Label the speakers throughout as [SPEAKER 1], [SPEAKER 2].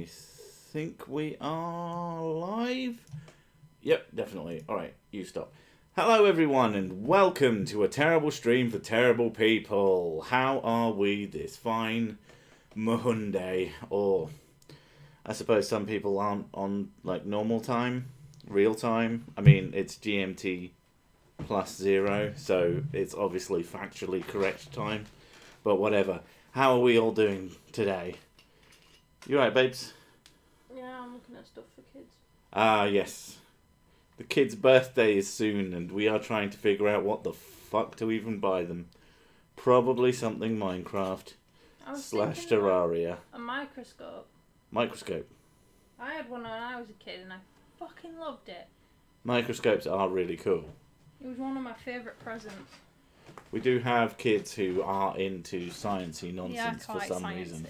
[SPEAKER 1] think we are live. Yep, definitely. Alright, you stop. Hello everyone and welcome to a terrible stream for terrible people. How are we this fine Monday? Or I suppose some people aren't on like normal time, real time. I mean, it's GMT +0, so it's obviously factually correct time. But whatever. How are we all doing today? You alright, babes?
[SPEAKER 2] Yeah, I'm looking at stuff for kids.
[SPEAKER 1] Ah, yes. The kid's birthday is soon, and we are trying to figure out what the fuck to even buy them. Probably something Minecraft / Terraria.
[SPEAKER 2] A microscope.
[SPEAKER 1] Microscope.
[SPEAKER 2] I had one when I was a kid, and I fucking loved it.
[SPEAKER 1] Microscopes are really cool.
[SPEAKER 2] It was one of my favourite presents.
[SPEAKER 1] We do have kids who are into sciencey nonsense
[SPEAKER 2] for
[SPEAKER 1] some reason.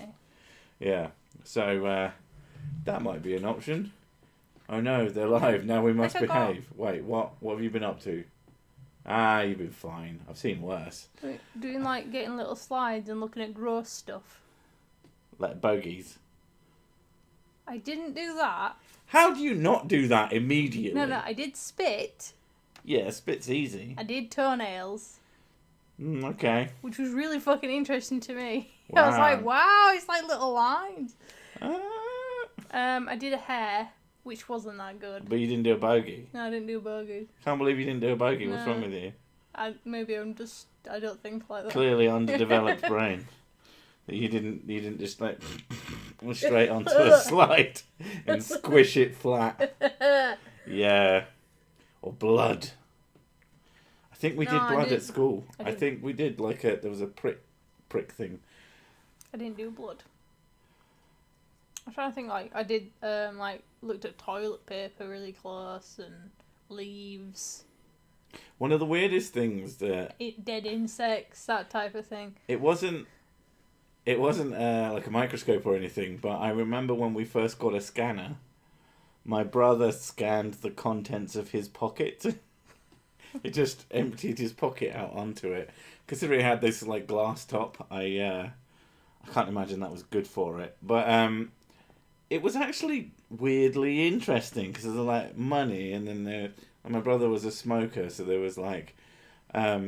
[SPEAKER 1] Yeah. So, that might be an option. Oh no, they're live. Now we must behave. Wait, what? What have you been up to? Ah, you've been fine. I've seen worse.
[SPEAKER 2] Doing like getting little slides and looking at gross stuff.
[SPEAKER 1] Like bogies.
[SPEAKER 2] I didn't do that.
[SPEAKER 1] How do you not do that immediately?
[SPEAKER 2] No, I did spit.
[SPEAKER 1] Yeah, spit's easy.
[SPEAKER 2] I did toenails.
[SPEAKER 1] Okay.
[SPEAKER 2] Which was really fucking interesting to me.
[SPEAKER 1] Wow.
[SPEAKER 2] I was like, wow, it's like little lines.
[SPEAKER 1] Ah.
[SPEAKER 2] I did a hair, which wasn't that good.
[SPEAKER 1] But you didn't do a bogey.
[SPEAKER 2] No, I didn't do bogies.
[SPEAKER 1] Can't believe you didn't do a bogey.
[SPEAKER 2] No.
[SPEAKER 1] What's wrong with you?
[SPEAKER 2] I don't think like that.
[SPEAKER 1] Clearly underdeveloped brain. That you didn't just like straight onto a slide and squish it flat. Yeah. Or blood. I think we did blood at school. I think we did there was a prick thing.
[SPEAKER 2] I didn't do blood. I'm trying to think I did looked at toilet paper really close and leaves.
[SPEAKER 1] One of the weirdest things that
[SPEAKER 2] Dead insects, that type of thing.
[SPEAKER 1] It wasn't like a microscope or anything, but I remember when we first got a scanner, my brother scanned the contents of his pocket. He just emptied his pocket out onto it. Considering it had this like glass top, I can't imagine that was good for it. But it was actually weirdly interesting because there's like money, and then and my brother was a smoker, so there was like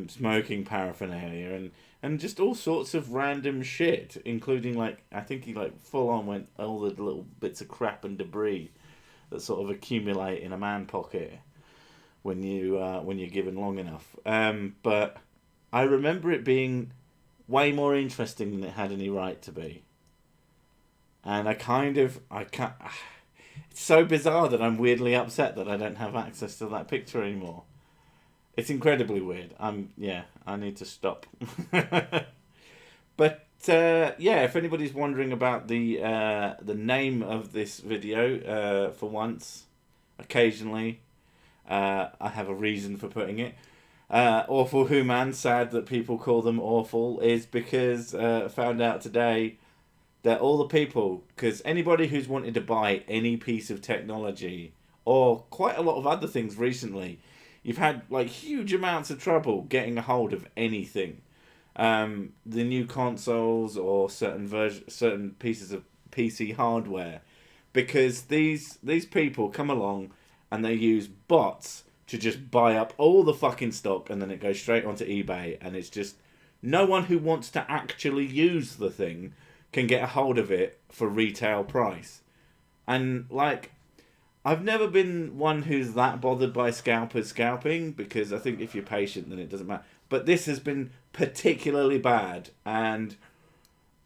[SPEAKER 1] smoking paraphernalia and just all sorts of random shit, including like I think he like full on went all the little bits of crap and debris that sort of accumulate in a man pocket when you're given long enough. But I remember it being way more interesting than it had any right to be. And I can't. It's so bizarre that I'm weirdly upset that I don't have access to that picture anymore. It's incredibly weird. I need to stop. But if anybody's wondering about the name of this video, for once, occasionally, I have a reason for putting it. Awful Hoomans, sad that people call them awful, is because I found out today that all the people, because anybody who's wanted to buy any piece of technology, or quite a lot of other things recently, you've had like huge amounts of trouble getting a hold of anything. The new consoles or certain pieces of PC hardware, because these people come along and they use bots to just buy up all the fucking stock, and then it goes straight onto eBay, and it's just no one who wants to actually use the thing can get a hold of it for retail price. And like, I've never been one who's that bothered by scalpers scalping, because I think if you're patient then it doesn't matter. But this has been particularly bad, and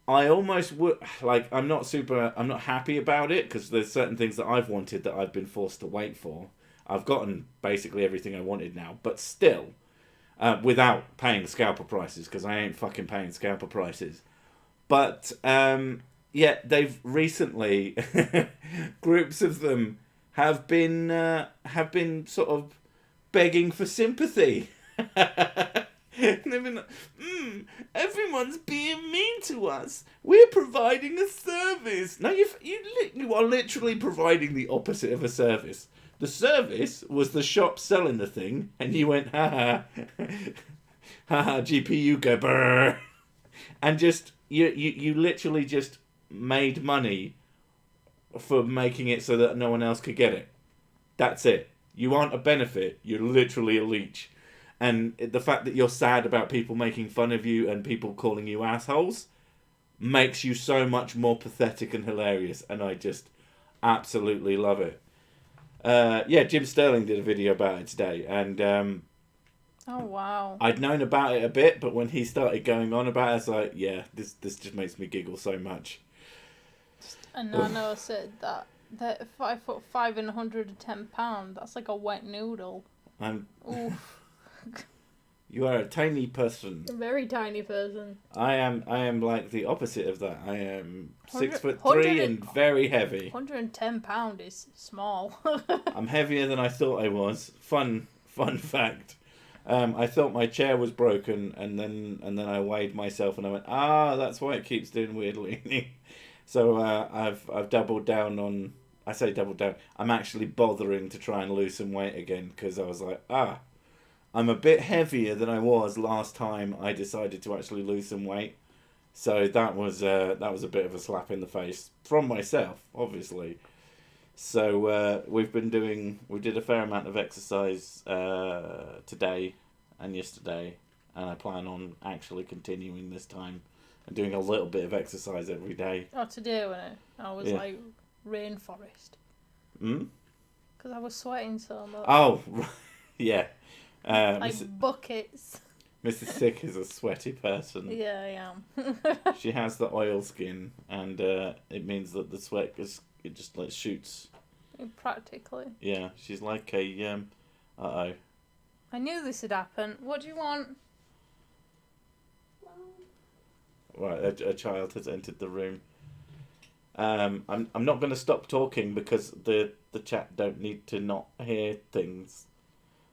[SPEAKER 1] I almost would I'm not happy about it, because there's certain things that I've wanted that I've been forced to wait for. I've gotten basically everything I wanted now, but still, without paying scalper prices, because I ain't fucking paying scalper prices. But they've recently groups of them have been sort of begging for sympathy. They've been like, everyone's being mean to us. We're providing a service. No, you are literally providing the opposite of a service. The service was the shop selling the thing, and you went, haha, GPU go brr, and just you literally just made money for making it so that no one else could get it. That's it. You aren't a benefit. You're literally a leech. And the fact that you're sad about people making fun of you and people calling you assholes makes you so much more pathetic and hilarious. And I just absolutely love it. Yeah, Jim Sterling did a video about it today. And
[SPEAKER 2] oh, wow.
[SPEAKER 1] I'd known about it a bit, but when he started going on about it, I was like, yeah, this just makes me giggle so much.
[SPEAKER 2] And Nano said that 5'5" and 110 pounds. That's like a wet noodle. Oof.
[SPEAKER 1] You are a tiny person.
[SPEAKER 2] A very tiny person.
[SPEAKER 1] I am like the opposite of that. I am 6'3" and very heavy.
[SPEAKER 2] 110 pounds is small.
[SPEAKER 1] I'm heavier than I thought I was. Fun fact. I thought my chair was broken, and then I weighed myself, and I went, that's why it keeps doing weirdly. So I've doubled down on. I say doubled down. I'm actually bothering to try and lose some weight again because I was like, I'm a bit heavier than I was last time I decided to actually lose some weight. So that was a bit of a slap in the face from myself, obviously. So we did a fair amount of exercise today and yesterday, and I plan on actually continuing this time and doing a little bit of exercise every day.
[SPEAKER 2] Oh, today when I was like rainforest. Because I was sweating so much.
[SPEAKER 1] Oh, yeah.
[SPEAKER 2] Like buckets.
[SPEAKER 1] Mrs. Sick is a sweaty person.
[SPEAKER 2] Yeah, I am.
[SPEAKER 1] She has the oil skin, and it means that the sweat it just like shoots.
[SPEAKER 2] Practically.
[SPEAKER 1] Yeah, she's like a uh-oh.
[SPEAKER 2] I knew this would happen. What do you want?
[SPEAKER 1] Right, a child has entered the room. I'm not going to stop talking because the chat don't need to not hear things.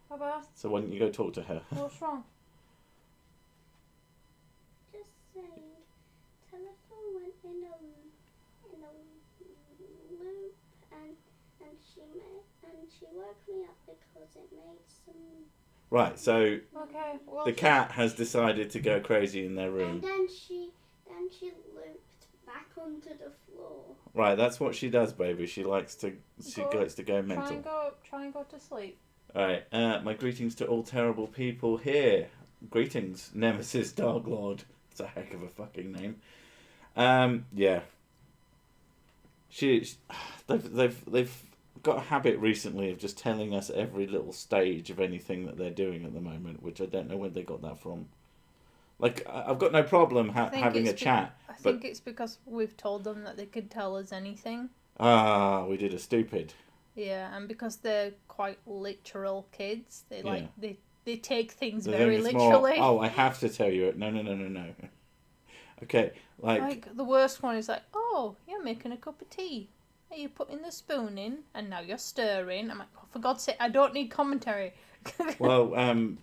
[SPEAKER 2] Papa?
[SPEAKER 1] So why don't you go talk to her?
[SPEAKER 2] What's wrong?
[SPEAKER 3] Just saying, telephone went in a loop, and she woke me up because it made some.
[SPEAKER 1] Right, so
[SPEAKER 2] okay, well,
[SPEAKER 1] the cat has decided to go crazy in their room.
[SPEAKER 3] And then she looped back onto the floor.
[SPEAKER 1] Right, that's what she does, baby. She likes to go mental.
[SPEAKER 2] Try and go to sleep.
[SPEAKER 1] Alright, my greetings to all terrible people here. Greetings, Nemesis Dark Lord. It's a heck of a fucking name. Yeah. They've got a habit recently of just telling us every little stage of anything that they're doing at the moment, which I don't know where they got that from. Like, I've got no problem having a chat.
[SPEAKER 2] I think it's because we've told them that they could tell us anything.
[SPEAKER 1] We did a stupid.
[SPEAKER 2] Yeah, and because they're quite literal kids, they take things
[SPEAKER 1] The
[SPEAKER 2] very
[SPEAKER 1] thing is
[SPEAKER 2] literally.
[SPEAKER 1] more, I have to tell you it. No. Okay,
[SPEAKER 2] like the worst one is like, oh, you're making a cup of tea. Are you putting the spoon in? And now you're stirring. I'm like, oh, for God's sake, I don't need commentary.
[SPEAKER 1] Well,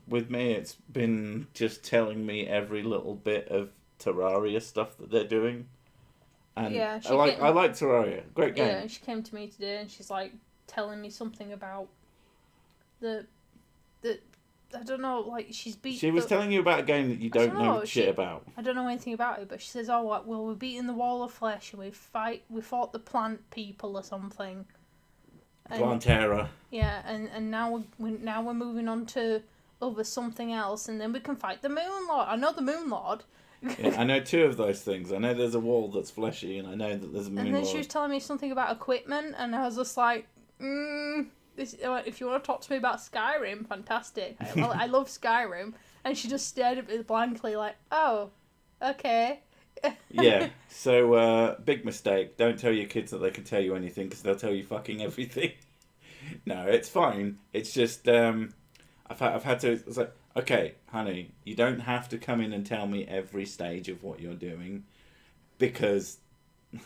[SPEAKER 1] with me, it's been just telling me every little bit of Terraria stuff that they're doing. And
[SPEAKER 2] yeah,
[SPEAKER 1] I like Terraria. Great game.
[SPEAKER 2] Yeah, she came to me today and she's like telling me something about the I don't know, like she's beat.
[SPEAKER 1] She was telling you about a game that you don't know shit about.
[SPEAKER 2] I don't know anything about it, but she says, "Oh, well, we're beating the wall of flesh and we fought the plant people or something."
[SPEAKER 1] Plantera.
[SPEAKER 2] Yeah, and now we're moving on to something else, and then we can fight the Moon Lord. I know the Moon Lord.
[SPEAKER 1] Yeah, I know two of those things. I know there's a wall that's fleshy, and I know that there's a Moon Lord.
[SPEAKER 2] And then she was telling me something about equipment, and I was just like, if you want to talk to me about Skyrim, fantastic. I love Skyrim. And she just stared at me blankly like, oh, okay.
[SPEAKER 1] Yeah, so big mistake. Don't tell your kids that they can tell you anything because they'll tell you fucking everything. No, it's fine. It's just I've had to. It's like, okay, honey, you don't have to come in and tell me every stage of what you're doing, because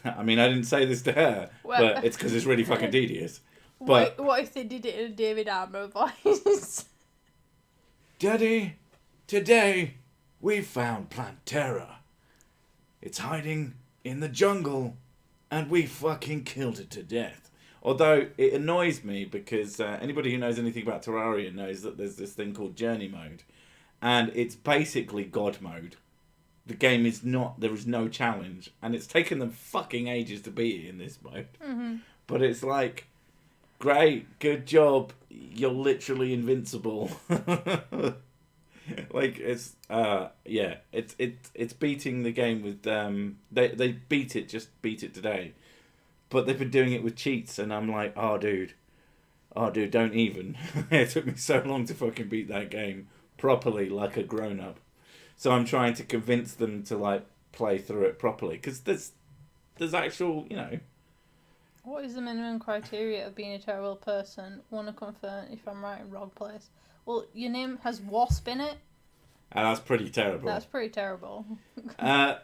[SPEAKER 1] I mean I didn't say this to her, but it's because it's really fucking tedious. But
[SPEAKER 2] what if they did it in a David Armour voice?
[SPEAKER 1] Daddy, today we found Plantera. It's hiding in the jungle, and we fucking killed it to death. Although it annoys me because anybody who knows anything about Terraria knows that there's this thing called journey mode, and it's basically God mode. the game is not. There is no challenge, and it's taken them fucking ages to beat it in this mode.
[SPEAKER 2] Mm-hmm.
[SPEAKER 1] But it's like, great, good job. You're literally invincible. Like it's it's beating the game with they beat it today, but they've been doing it with cheats, and I'm like, oh dude, don't even. It took me so long to fucking beat that game properly like a grown up. So I'm trying to convince them to like play through it properly, because there's actual, you know.
[SPEAKER 2] What is the minimum criteria of being a terrible person? Want to confirm if I'm right in wrong place. Well, your name has wasp in it.
[SPEAKER 1] And that's pretty terrible.
[SPEAKER 2] That's pretty terrible.
[SPEAKER 1] A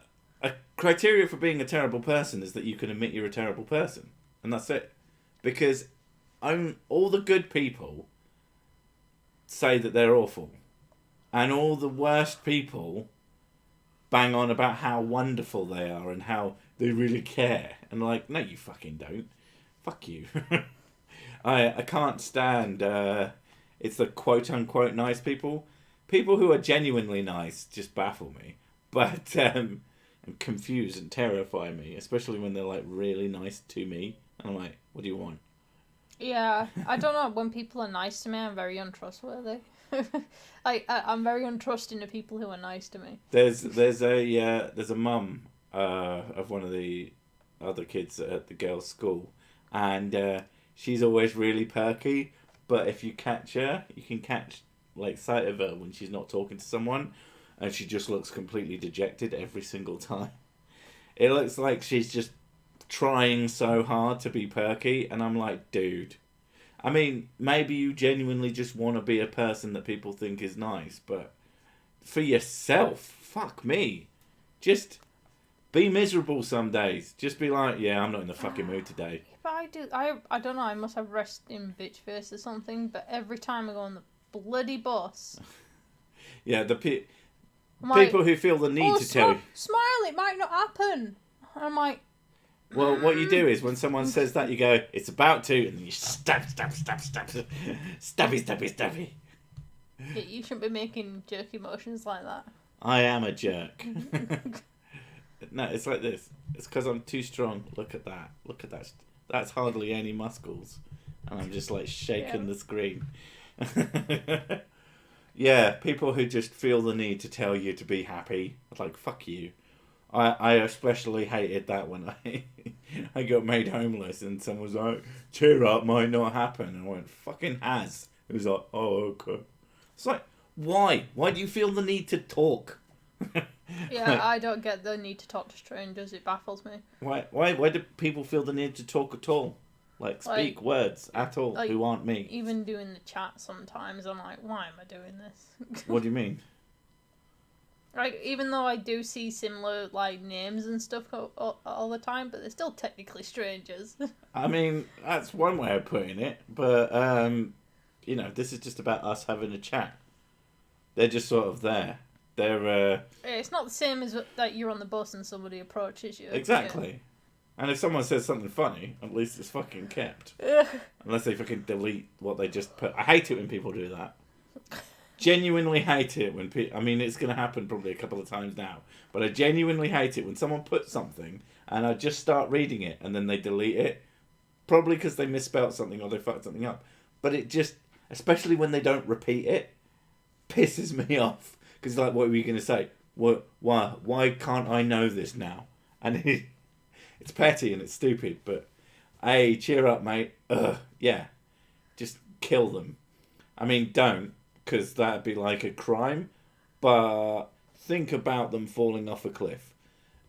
[SPEAKER 1] criteria for being a terrible person is that you can admit you're a terrible person. And that's it. Because all the good people say that they're awful. And all the worst people bang on about how wonderful they are and how they really care. And like, no, you fucking don't. Fuck you. I can't stand... it's the quote-unquote nice people. People who are genuinely nice just baffle me. But and confuse and terrify me. Especially when they're like really nice to me. And I'm like, what do you want?
[SPEAKER 2] Yeah, I don't know. When people are nice to me, I'm very untrustworthy. I'm very untrusting of people who are nice to me.
[SPEAKER 1] There's a mum of one of the other kids at the girls' school, and she's always really perky. But if you catch her, you can catch like sight of her when she's not talking to someone, and she just looks completely dejected every single time. It looks like she's just trying so hard to be perky, and I'm like, dude. I mean, maybe you genuinely just want to be a person that people think is nice, but for yourself, fuck me. Just be miserable some days. Just be like, yeah, I'm not in the fucking mood today.
[SPEAKER 2] But I don't know, I must have resting bitch face or something, but every time I go on the bloody bus...
[SPEAKER 1] Yeah, the people who feel the need to tell you...
[SPEAKER 2] Smile, it might not happen. I'm like...
[SPEAKER 1] Well, what you do is when someone says that, you go, it's about to, and then you stabby.
[SPEAKER 2] Yeah, you shouldn't be making jerky motions like that.
[SPEAKER 1] I am a jerk. No, it's like this. It's because I'm too strong. Look at that. That's hardly any muscles. And I'm just like shaking the screen. Yeah, people who just feel the need to tell you to be happy. Like, fuck you. I especially hated that when I got made homeless and someone was like, cheer up, might not happen. And I went, fucking has. It was like, oh, okay. It's like, why? Why do you feel the need to talk?
[SPEAKER 2] Yeah, I don't get the need to talk to strangers. It baffles me.
[SPEAKER 1] Why do people feel the need to talk at all? Like, speak words at all who aren't me?
[SPEAKER 2] Even doing the chat sometimes, I'm like, why am I doing this?
[SPEAKER 1] What do you mean?
[SPEAKER 2] Like, even though I do see similar, like, names and stuff all the time, but they're still technically strangers.
[SPEAKER 1] I mean, that's one way of putting it, but, you know, this is just about us having a chat. They're just sort of there. They're,
[SPEAKER 2] It's not the same as that you're on the bus and somebody approaches you.
[SPEAKER 1] Exactly.
[SPEAKER 2] Yeah.
[SPEAKER 1] And if someone says something funny, at least it's fucking kept. Unless they fucking delete what they just put. I hate it when people do that. Genuinely hate it when people... I mean, it's going to happen probably a couple of times now. But I genuinely hate it when someone puts something and I just start reading it and then they delete it. Probably because they misspelled something or they fucked something up. But it just... Especially when they don't repeat it, pisses me off. Because like, what were you going to say? Why can't I know this now? And it's petty and it's stupid, but... Hey, cheer up, mate. Yeah. Just kill them. I mean, don't. Because that'd be like a crime, but think about them falling off a cliff,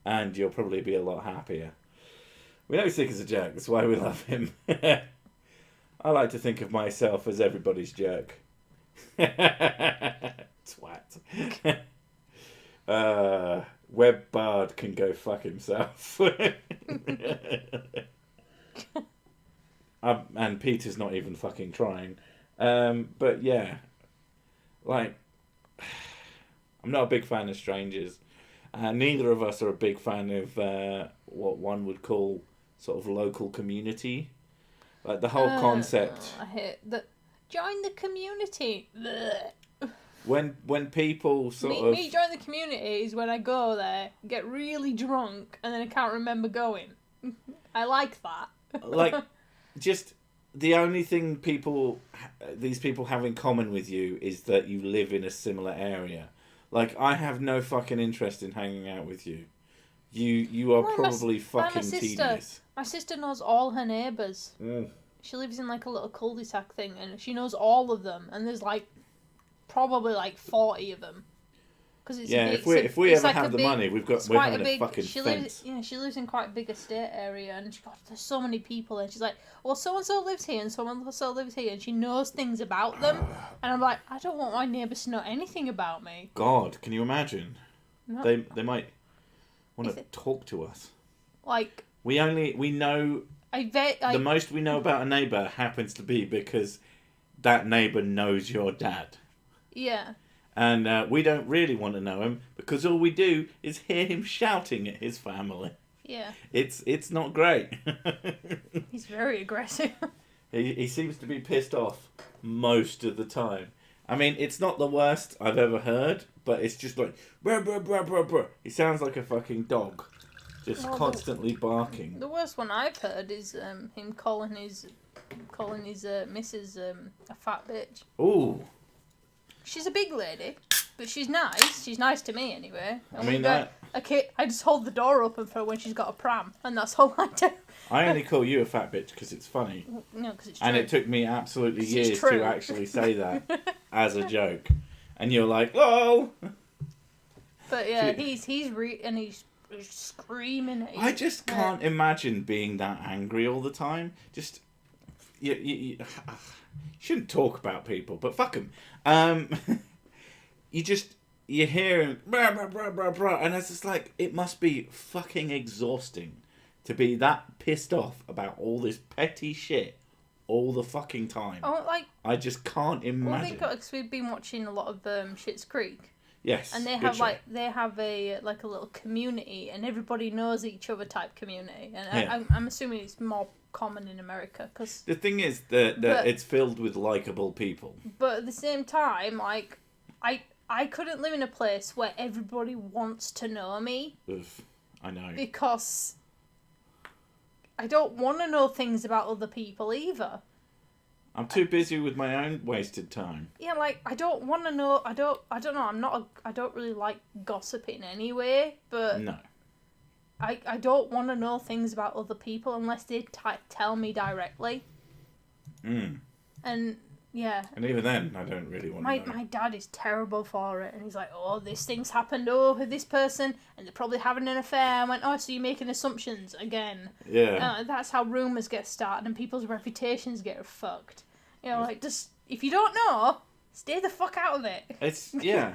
[SPEAKER 1] and you'll probably be a lot happier. We know Sick is a jerk, that's why we love him. I like to think of myself as everybody's jerk. Twat. Web Bard can go fuck himself. And Peter's not even fucking trying. But yeah. Like, I'm not a big fan of strangers. Neither of us are a big fan of what one would call sort of local community. Like, the whole concept...
[SPEAKER 2] I hate that. Join the community.
[SPEAKER 1] when people sort of
[SPEAKER 2] me join the community is when I go there, get really drunk, and then I can't remember going. I like that.
[SPEAKER 1] like just the only thing these people have in common with you is that you live in a similar area. Like, I have no fucking interest in hanging out with you. You are probably fucking tedious.
[SPEAKER 2] My sister knows all her neighbours. She lives in like a little cul-de-sac thing, and she knows all of them. And there's like probably like 40 of them. Cause it's
[SPEAKER 1] if we ever have the money, we're having a fucking fence.
[SPEAKER 2] She lives in quite a big estate area, and there's so many people, and she's like, well, so and so lives here, and so and so lives here, and she knows things about them, and I'm like, I don't want my neighbours to know anything about me.
[SPEAKER 1] God, can you imagine? No. They might want to talk to us.
[SPEAKER 2] Like,
[SPEAKER 1] we know. The most we know about a neighbour happens to be because that neighbour knows your dad.
[SPEAKER 2] Yeah.
[SPEAKER 1] And we don't really want to know him because all we do is hear him shouting at his family.
[SPEAKER 2] Yeah.
[SPEAKER 1] It's not great.
[SPEAKER 2] He's very aggressive.
[SPEAKER 1] He seems to be pissed off most of the time. I mean, it's not the worst I've ever heard, but it's just like, brr, brr, brr, brr, brr. He sounds like a fucking dog. Just constantly barking.
[SPEAKER 2] The worst one I've heard is him calling his missus a fat bitch.
[SPEAKER 1] Ooh.
[SPEAKER 2] She's a big lady, but she's nice. She's nice to me anyway.
[SPEAKER 1] And
[SPEAKER 2] I just hold the door open for her when she's got a pram, and that's all I do.
[SPEAKER 1] I only call you a fat bitch because it's funny.
[SPEAKER 2] No, because it's true.
[SPEAKER 1] And it took me absolutely years to actually say that as a joke. And you're like, lol.
[SPEAKER 2] But yeah, he's screaming at you.
[SPEAKER 1] I just can't imagine being that angry all the time. Just you shouldn't talk about people, but fuck them. You hear him, brah, brah, brah, brah, brah, and it's just like, it must be fucking exhausting to be that pissed off about all this petty shit all the fucking time.
[SPEAKER 2] Oh, like,
[SPEAKER 1] I just can't imagine.
[SPEAKER 2] Well, because we've been watching a lot of Schitt's Creek.
[SPEAKER 1] Yes.
[SPEAKER 2] And they have a little community, and everybody knows each other type community. And I'm assuming it's more common in America, because
[SPEAKER 1] the thing is that it's filled with likable people.
[SPEAKER 2] But at the same time, like, I couldn't live in a place where everybody wants to know me.
[SPEAKER 1] Oof, I know.
[SPEAKER 2] Because I don't want to know things about other people either.
[SPEAKER 1] I'm too busy with my own wasted time.
[SPEAKER 2] Yeah, like, I don't want to know. I don't know. I don't really like gossiping anyway. But
[SPEAKER 1] no.
[SPEAKER 2] I don't want to know things about other people unless they tell me directly. And yeah.
[SPEAKER 1] And even then, I don't really want to know.
[SPEAKER 2] My dad is terrible for it, and he's like, oh, this thing's happened over this person, and they're probably having an affair. I went, oh, so you're making assumptions again.
[SPEAKER 1] Yeah.
[SPEAKER 2] That's how rumours get started, and people's reputations get fucked. You know, like, just, if you don't know, stay the fuck out of it.
[SPEAKER 1] It's, yeah.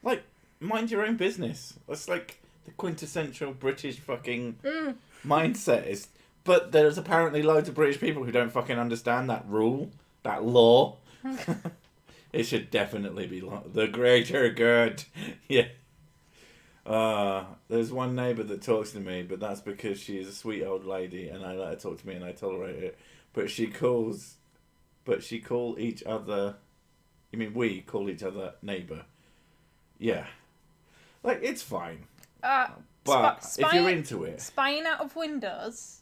[SPEAKER 1] Like, mind your own business. That's like the quintessential British fucking mindset is. But there's apparently loads of British people who don't fucking understand that rule, that law. It should definitely be the greater good. Yeah. There's one neighbour that talks to me, but that's because she is a sweet old lady, and I let her talk to me, and I tolerate it. But we call each other neighbour. Yeah. Like, it's fine. But if you're into it.
[SPEAKER 2] Spying out of windows.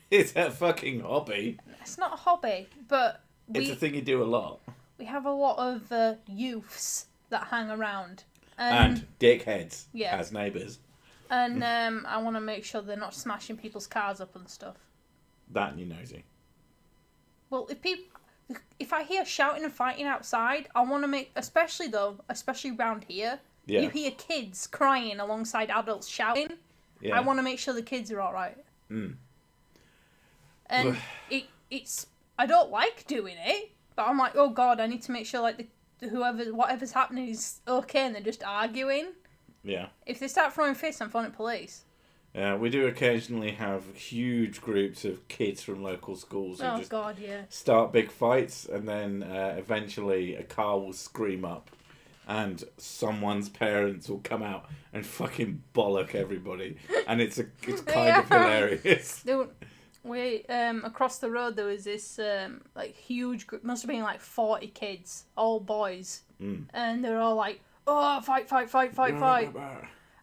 [SPEAKER 1] It's a fucking hobby.
[SPEAKER 2] It's not a hobby, but
[SPEAKER 1] it's a thing you do a lot.
[SPEAKER 2] We have a lot of youths that hang around.
[SPEAKER 1] And dickheads as neighbours.
[SPEAKER 2] And I want to make sure they're not smashing people's cars up and stuff.
[SPEAKER 1] That and you're nosy.
[SPEAKER 2] Well, if I hear shouting and fighting outside, I want to make, especially around here, you hear kids crying alongside adults shouting. Yeah. I want to make sure the kids are all right. And it's I don't like doing it, but I'm like, oh God, I need to make sure like whatever's happening is okay, and they're just arguing.
[SPEAKER 1] Yeah. If
[SPEAKER 2] they start throwing fists, I'm phoning police.
[SPEAKER 1] Yeah, we do occasionally have huge groups of kids from local schools who start big fights, and then eventually a car will scream up, and someone's parents will come out and fucking bollock everybody, and it's kind of hilarious.
[SPEAKER 2] Across the road there was this like huge group, must have been like 40 kids, all boys, and they're all like, "Oh, fight!"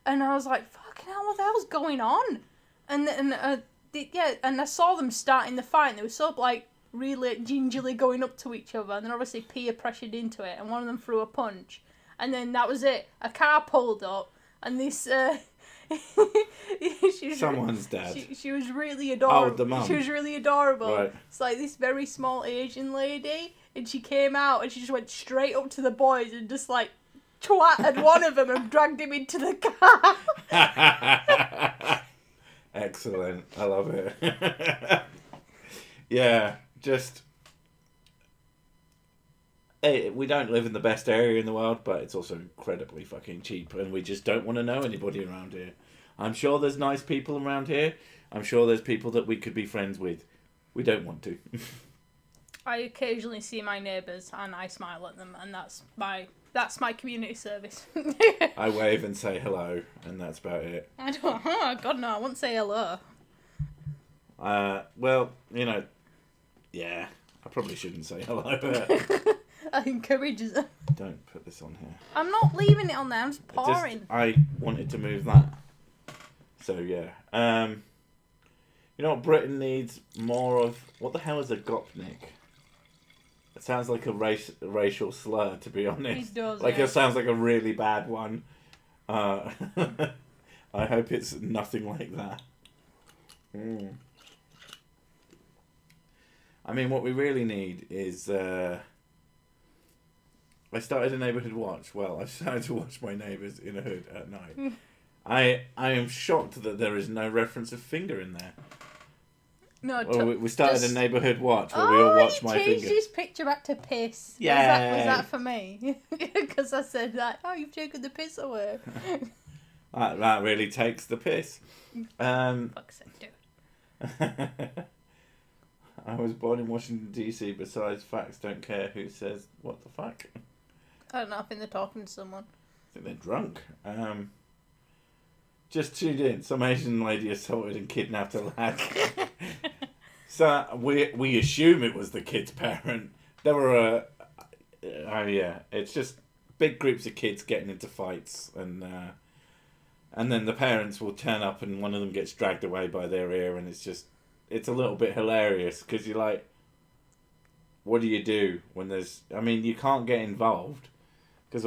[SPEAKER 2] And I was like, "Fucking hell, what the hell's going on?" And I saw them starting the fight. And they were so like really gingerly going up to each other, and then obviously peer pressured into it, and one of them threw a punch, and then that was it. A car pulled up, and this.
[SPEAKER 1] Someone's dad.
[SPEAKER 2] She was really adorable.
[SPEAKER 1] Oh, the mum.
[SPEAKER 2] She was really adorable.
[SPEAKER 1] Right.
[SPEAKER 2] It's like this very small Asian lady, and she came out and she just went straight up to the boys and just like twatted one of them and dragged him into the car.
[SPEAKER 1] Excellent. I love it. Yeah, just... Hey, we don't live in the best area in the world, but it's also incredibly fucking cheap, and we just don't want to know anybody around here. I'm sure there's nice people around here. I'm sure there's people that we could be friends with. We don't want to.
[SPEAKER 2] I occasionally see my neighbours and I smile at them, and that's my community service.
[SPEAKER 1] I wave and say hello, and that's about it.
[SPEAKER 2] I don't. Oh God, no! I won't say hello.
[SPEAKER 1] Well, you know, yeah, I probably shouldn't say hello. But
[SPEAKER 2] I encourage it.
[SPEAKER 1] don't put this on here.
[SPEAKER 2] I'm not leaving it on there. I'm just pouring.
[SPEAKER 1] I wanted to move that. So yeah. You know what Britain needs more of? What the hell is a gopnik? It sounds like a racial slur, to be honest.
[SPEAKER 2] It does.
[SPEAKER 1] Like
[SPEAKER 2] yeah.
[SPEAKER 1] it sounds like a really bad one. I hope it's nothing like that. I mean, what we really need is... I started a neighbourhood watch. Well, I started to watch my neighbours in a hood at night. I am shocked that there is no reference of finger in there.
[SPEAKER 2] No,
[SPEAKER 1] Well, we started a neighbourhood watch where we all watched my
[SPEAKER 2] changed
[SPEAKER 1] finger.
[SPEAKER 2] his picture back to piss.
[SPEAKER 1] Yeah.
[SPEAKER 2] Was that for me? Because I said that. Oh, you've taken the piss away.
[SPEAKER 1] That really takes the piss.
[SPEAKER 2] Fuck's sake, dude.
[SPEAKER 1] I was born in Washington DC. Besides facts, don't care who says what the fuck.
[SPEAKER 2] I don't know. I think they're talking to someone.
[SPEAKER 1] I think they're drunk. Just tuned in. Some Asian lady assaulted and kidnapped a lad. So we assume it was the kid's parent. There were it's just big groups of kids getting into fights, and then the parents will turn up and one of them gets dragged away by their ear, and it's a little bit hilarious because you're like, what do you do when there's? I mean, you can't get involved because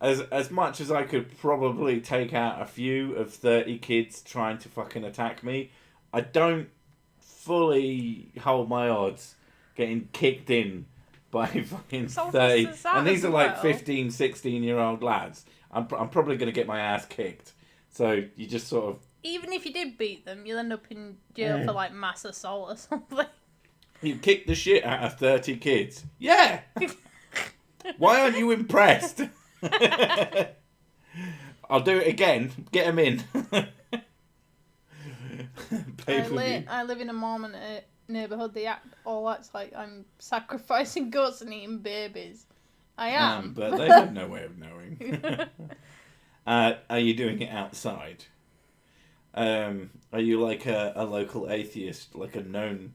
[SPEAKER 1] as much as I could probably take out a few of 30 kids trying to fucking attack me, I don't fully hold my odds getting kicked in by fucking 30. And these are like 15, 16-year-old lads. I'm probably going to get my ass kicked. So you just sort of...
[SPEAKER 2] Even if you did beat them, you'll end up in jail for like mass assault or something.
[SPEAKER 1] You kick the shit out of 30 kids. Yeah! Why aren't you impressed? I'll do it again. Get them in.
[SPEAKER 2] I live in a Mormon neighbourhood. They all act like I'm sacrificing goats and eating babies. I am.
[SPEAKER 1] But they have no way of knowing. Are you doing it outside? Are you like a local atheist, like a known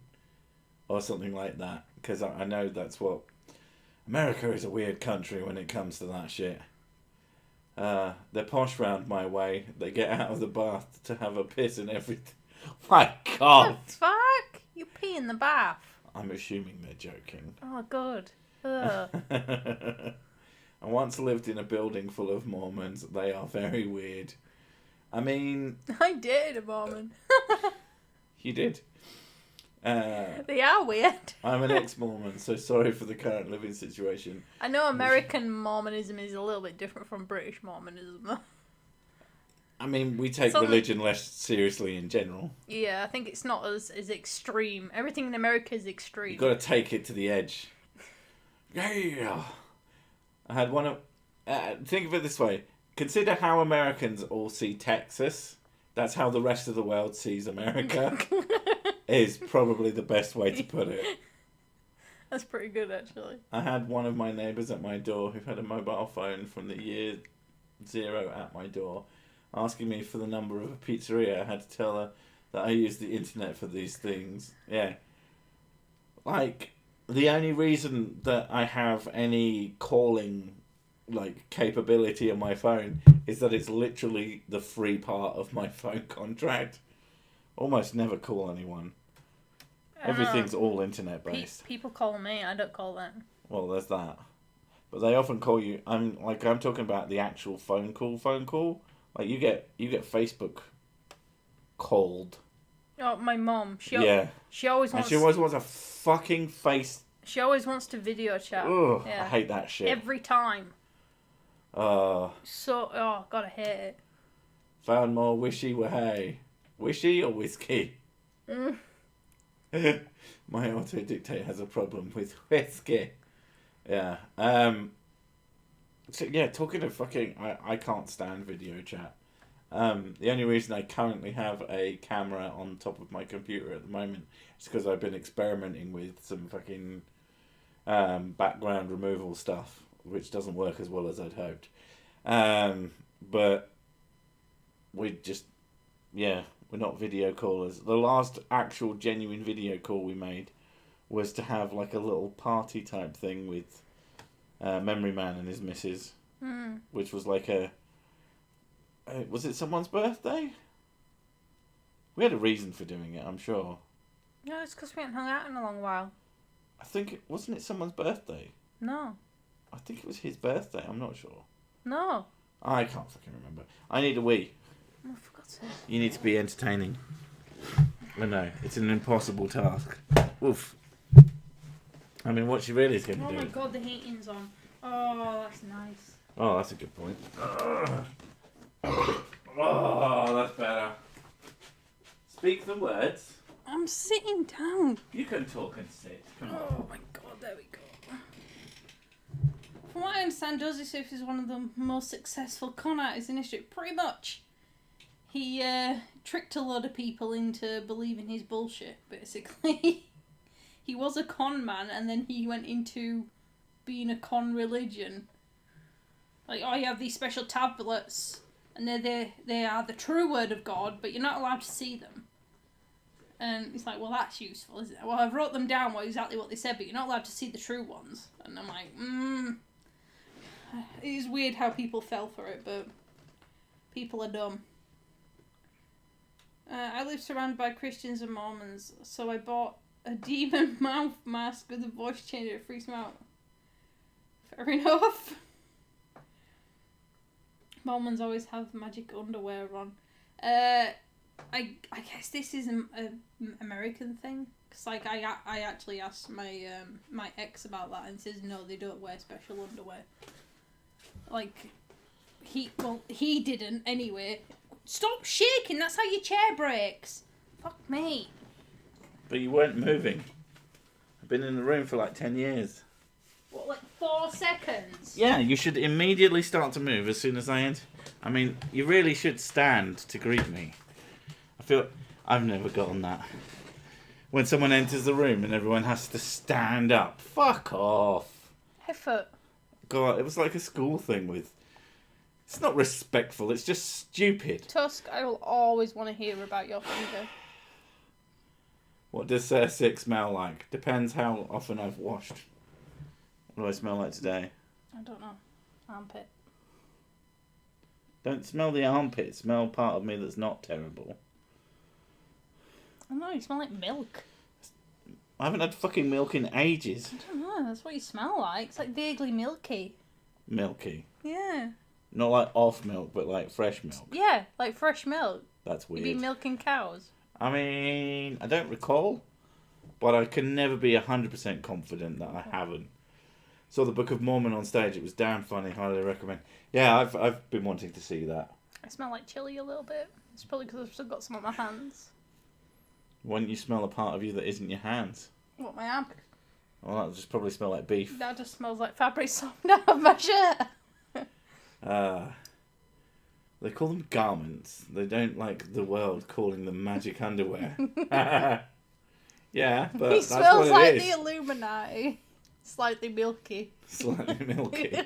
[SPEAKER 1] or something like that? Because I know that's what... America is a weird country when it comes to that shit. They're posh round my way. They get out of the bath to have a piss and everything. My God!
[SPEAKER 2] What the fuck? You pee in the bath?
[SPEAKER 1] I'm assuming they're joking.
[SPEAKER 2] Oh, good. Ugh.
[SPEAKER 1] I once lived in a building full of Mormons. They are very weird. I mean...
[SPEAKER 2] I dated a Mormon.
[SPEAKER 1] You did.
[SPEAKER 2] They are weird.
[SPEAKER 1] I'm an ex-Mormon, so sorry for the current living situation.
[SPEAKER 2] I know American Mormonism is a little bit different from British Mormonism, though.
[SPEAKER 1] I mean, we take religion less seriously in general.
[SPEAKER 2] Yeah, I think it's not as extreme. Everything in America is extreme.
[SPEAKER 1] You've got to take it to the edge. Yeah. I had one of... think of it this way. Consider how Americans all see Texas. That's how the rest of the world sees America. Is probably the best way to put it.
[SPEAKER 2] That's pretty good, actually.
[SPEAKER 1] I had one of my neighbours at my door who had a mobile phone from the year 0 at my door, asking me for the number of a pizzeria. I had to tell her that I use the internet for these things. Yeah. Like, the only reason that I have any calling like capability on my phone is that it's literally the free part of my phone contract. Almost never call anyone. Everything's all internet based.
[SPEAKER 2] People call me. I don't call them.
[SPEAKER 1] Well, there's that. But they often call you. I'm talking about the actual phone call. Like you get Facebook called.
[SPEAKER 2] Oh, my mom. She always wants.
[SPEAKER 1] And she always wants a fucking face.
[SPEAKER 2] She always wants to video chat.
[SPEAKER 1] Ugh,
[SPEAKER 2] yeah.
[SPEAKER 1] I hate that shit.
[SPEAKER 2] Every time. God, I hate it.
[SPEAKER 1] Found more wishy way. Wishy or whiskey? My auto dictate has a problem with whiskey. Yeah. So yeah, talking to fucking, I can't stand video chat. The only reason I currently have a camera on top of my computer at the moment is because I've been experimenting with some fucking background removal stuff, which doesn't work as well as I'd hoped. But we just, we're not video callers. The last actual genuine video call we made was to have like a little party type thing with Memory Man and his missus, which was like was it someone's birthday? We had a reason for doing it, I'm sure.
[SPEAKER 2] No, it's because we haven't hung out in a long while.
[SPEAKER 1] I think wasn't it someone's birthday?
[SPEAKER 2] No.
[SPEAKER 1] I think it was his birthday. I'm not sure.
[SPEAKER 2] No.
[SPEAKER 1] I can't fucking remember. I need a wee.
[SPEAKER 2] Oh, for God's sake.
[SPEAKER 1] You need to be entertaining. I know it's an impossible task. Oof. I mean, what she really is going to do.
[SPEAKER 2] Oh my God, the heating's on. Oh, that's nice.
[SPEAKER 1] Oh, that's a good point. Oh, that's better. Speak the words.
[SPEAKER 2] I'm sitting down.
[SPEAKER 1] You can talk and sit. Come on.
[SPEAKER 2] Oh my God, there we go. From what I understand, Joseph is one of the most successful con artists in history. Pretty much. He tricked a lot of people into believing his bullshit, basically. He was a con man, and then he went into being a con religion. Like, oh, you have these special tablets, and they are the true word of God, but you're not allowed to see them. And it's like, well, that's useful, isn't it? Well, I've wrote them down exactly what they said, but you're not allowed to see the true ones. And I'm like, It is weird how people fell for it, but people are dumb. I live surrounded by Christians and Mormons, so I bought a demon mouth mask with a voice changer. It freaks me out. Fair enough. Mormons always have magic underwear on. I guess this is an American thing. Cause like I actually asked my my ex about that, and he says no, they don't wear special underwear. Like he didn't anyway. Stop shaking. That's how your chair breaks. Fuck me.
[SPEAKER 1] But you weren't moving. I've been in the room for like 10 years.
[SPEAKER 2] What, like 4 seconds?
[SPEAKER 1] Yeah, you should immediately start to move as soon as I enter. I mean, you really should stand to greet me. I feel I've never gotten that. When someone enters the room and everyone has to stand up. Fuck off.
[SPEAKER 2] Effort.
[SPEAKER 1] God, it was like a school thing with... It's not respectful, it's just stupid.
[SPEAKER 2] Tusk, I will always want to hear about your finger.
[SPEAKER 1] What does sick smell like? Depends how often I've washed. What do I smell like today?
[SPEAKER 2] I don't know. Armpit.
[SPEAKER 1] Don't smell the armpit. Smell part of me that's not terrible.
[SPEAKER 2] I don't know, you smell like milk.
[SPEAKER 1] I haven't had fucking milk in ages.
[SPEAKER 2] I don't know, that's what you smell like. It's like vaguely milky.
[SPEAKER 1] Milky.
[SPEAKER 2] Yeah.
[SPEAKER 1] Not like off milk, but like fresh milk.
[SPEAKER 2] Yeah, like fresh milk.
[SPEAKER 1] That's weird.
[SPEAKER 2] You be milking cows?
[SPEAKER 1] I mean, I don't recall, but I can never be 100% confident that I haven't. Saw the Book of Mormon on stage. It was damn funny. Highly recommend. Yeah, I've been wanting to see that.
[SPEAKER 2] I smell like chili a little bit. It's probably because I've still got some on my hands.
[SPEAKER 1] Why don't you smell a part of you that isn't your hands?
[SPEAKER 2] What, my armpit?
[SPEAKER 1] Well, that'll just probably smell like beef.
[SPEAKER 2] That just smells like fabric softened out of my shirt.
[SPEAKER 1] They call them garments. They don't like the world calling them magic underwear. Yeah, but
[SPEAKER 2] he
[SPEAKER 1] that's
[SPEAKER 2] smells
[SPEAKER 1] what
[SPEAKER 2] like
[SPEAKER 1] it is.
[SPEAKER 2] the Illuminati. Slightly milky.
[SPEAKER 1] Slightly milky.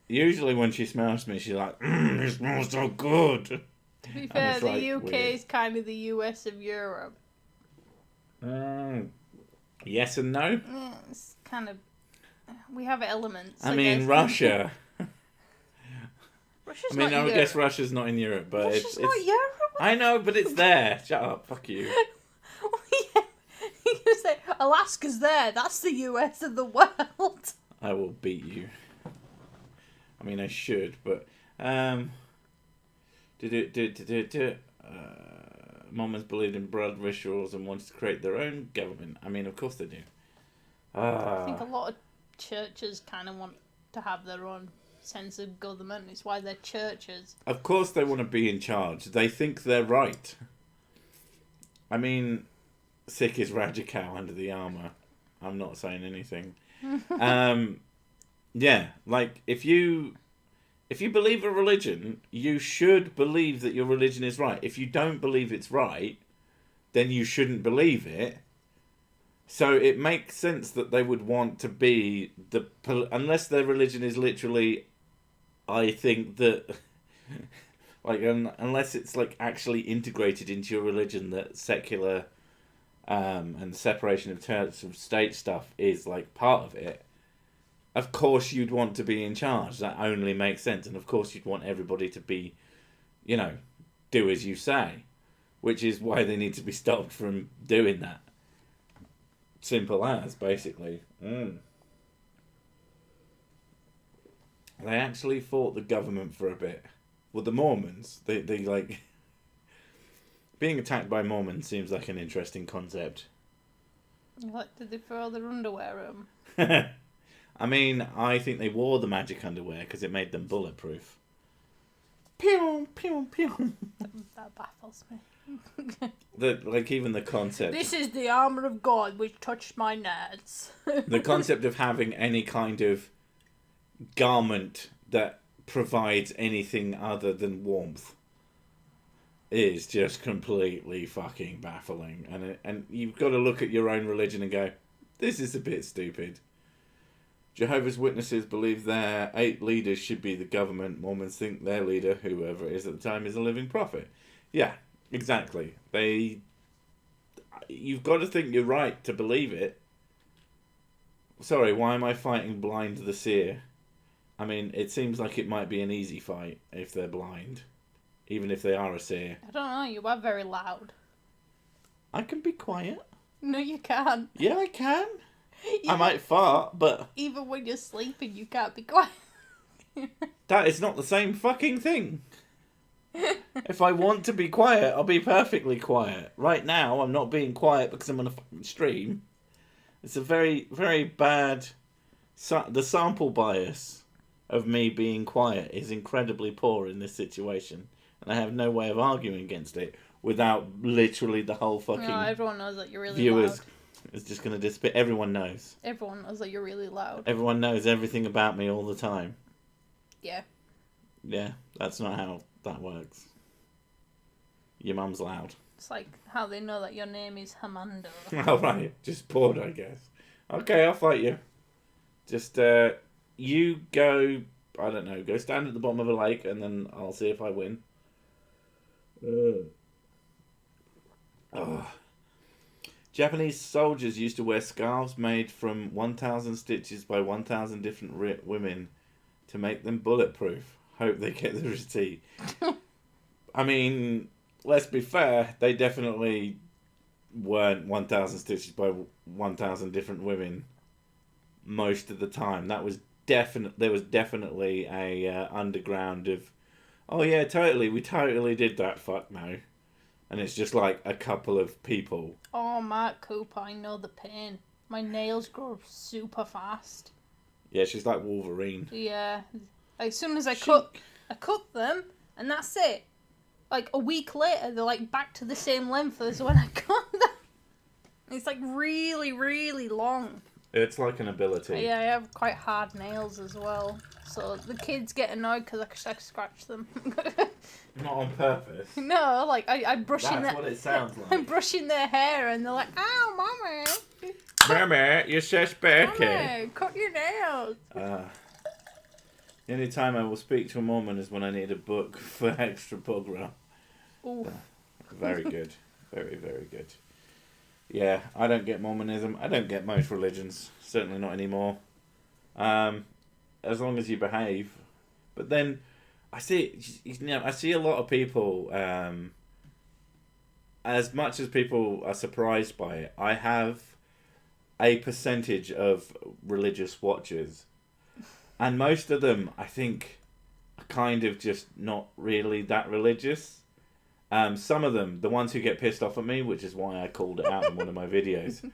[SPEAKER 1] Usually when she smells me, she's like, it smells so good.
[SPEAKER 2] To be fair,
[SPEAKER 1] it's
[SPEAKER 2] the
[SPEAKER 1] like
[SPEAKER 2] UK
[SPEAKER 1] weird.
[SPEAKER 2] is kind of the US of Europe.
[SPEAKER 1] Yes and no.
[SPEAKER 2] Yeah, it's kind of We have elements.
[SPEAKER 1] I mean,
[SPEAKER 2] guess.
[SPEAKER 1] Russia.
[SPEAKER 2] Russia's
[SPEAKER 1] I mean,
[SPEAKER 2] not
[SPEAKER 1] I
[SPEAKER 2] Europe.
[SPEAKER 1] guess Russia's not in Europe, but
[SPEAKER 2] Russia's
[SPEAKER 1] it's
[SPEAKER 2] not Europe.
[SPEAKER 1] I know, but it's there. Shut up, fuck you.
[SPEAKER 2] Yeah. You're gonna say Alaska's there. That's the US of the world.
[SPEAKER 1] I will beat you. I mean, I should, but Mormons believed in blood rituals and wanted to create their own government. I mean, of course they do.
[SPEAKER 2] I think a lot of churches kind of want to have their own sense of government. It's why they're churches.
[SPEAKER 1] Of course they want to be in charge. They think they're right. I mean, sick is Radical under the armour. I'm not saying anything. Yeah, like, if you believe a religion, you should believe that your religion is right. If you don't believe it's right, then you shouldn't believe it. So it makes sense that they would want to be unless their religion is literally, I think that, like, unless it's like actually integrated into your religion, that secular and separation of church and state stuff is like part of it. Of course you'd want to be in charge. That only makes sense. And of course you'd want everybody to be, do as you say. Which is why they need to be stopped from doing that. Simple as, basically. They actually fought the government for a bit. Well, the Mormons, they like... Being attacked by Mormons seems like an interesting concept.
[SPEAKER 2] What, did they throw their underwear at them?
[SPEAKER 1] I mean, I think they wore the magic underwear because it made them bulletproof. Pew, pew, pew.
[SPEAKER 2] That baffles me.
[SPEAKER 1] Even the concept...
[SPEAKER 2] This is the armour of God which touched my nerds.
[SPEAKER 1] The concept of having any kind of garment that provides anything other than warmth is just completely fucking baffling. And you've got to look at your own religion and go, this is a bit stupid. Jehovah's Witnesses believe their 8 leaders should be the government. Mormons think their leader, whoever it is at the time, is a living prophet. Yeah, exactly. You've got to think you're right to believe it. Sorry, why am I fighting blind the seer? I mean, it seems like it might be an easy fight if they're blind. Even if they are a seer.
[SPEAKER 2] I don't know, you are very loud.
[SPEAKER 1] I can be quiet.
[SPEAKER 2] No, you can't.
[SPEAKER 1] Yeah, I can. I might fart, but...
[SPEAKER 2] Even when you're sleeping, you can't be quiet.
[SPEAKER 1] That is not the same fucking thing. If I want to be quiet, I'll be perfectly quiet. Right now, I'm not being quiet because I'm on a fucking stream. It's a very, very bad... The sample bias of me being quiet is incredibly poor in this situation. And I have no way of arguing against it without literally the whole fucking...
[SPEAKER 2] No, everyone knows that you're really
[SPEAKER 1] viewers.
[SPEAKER 2] loud.
[SPEAKER 1] It's just going to disappear. Everyone knows.
[SPEAKER 2] Everyone knows that you're really loud.
[SPEAKER 1] Everyone knows everything about me all the time.
[SPEAKER 2] Yeah.
[SPEAKER 1] Yeah, that's not how that works. Your mum's loud.
[SPEAKER 2] It's like how they know that your name is Hamando.
[SPEAKER 1] All right, just bored, I guess. Okay, I'll fight you. Just, you go, I don't know, go stand at the bottom of a lake and then I'll see if I win. Oh. Japanese soldiers used to wear scarves made from 1,000 stitches by 1,000 different women to make them bulletproof. Hope they get the receipt. I mean, let's be fair, they definitely weren't 1,000 stitches by 1,000 different women most of the time. There was definitely a underground of, oh yeah, totally, we totally did that, fuck no. And it's just like a couple of people.
[SPEAKER 2] Oh, Mark Cooper, I know the pain. My nails grow super fast.
[SPEAKER 1] Yeah, she's like Wolverine.
[SPEAKER 2] Yeah. As soon as I cut them, and that's it. Like, a week later, they're like back to the same length as when I cut them. It's like really, really long.
[SPEAKER 1] It's like an ability.
[SPEAKER 2] Yeah, I have quite hard nails as well. So the kids get annoyed because I scratch them.
[SPEAKER 1] Not on purpose.
[SPEAKER 2] No, like I'm brushing.
[SPEAKER 1] That's what it sounds like.
[SPEAKER 2] I'm brushing their hair, and they're like, "Ow, mommy!
[SPEAKER 1] Mommy, you're so sparky.
[SPEAKER 2] Mommy, cut your nails."
[SPEAKER 1] The only time I will speak to a Mormon is when I need a book for extra program.
[SPEAKER 2] Ooh.
[SPEAKER 1] Very good. Very, very good. Yeah, I don't get Mormonism. I don't get most religions. Certainly not anymore. as long as you behave. But then I see, I see a lot of people. As much as people are surprised by it, I have a percentage of religious watchers, and most of them, I think, are kind of just not really that religious. Some of them, the ones who get pissed off at me, which is why I called it out in one of my videos,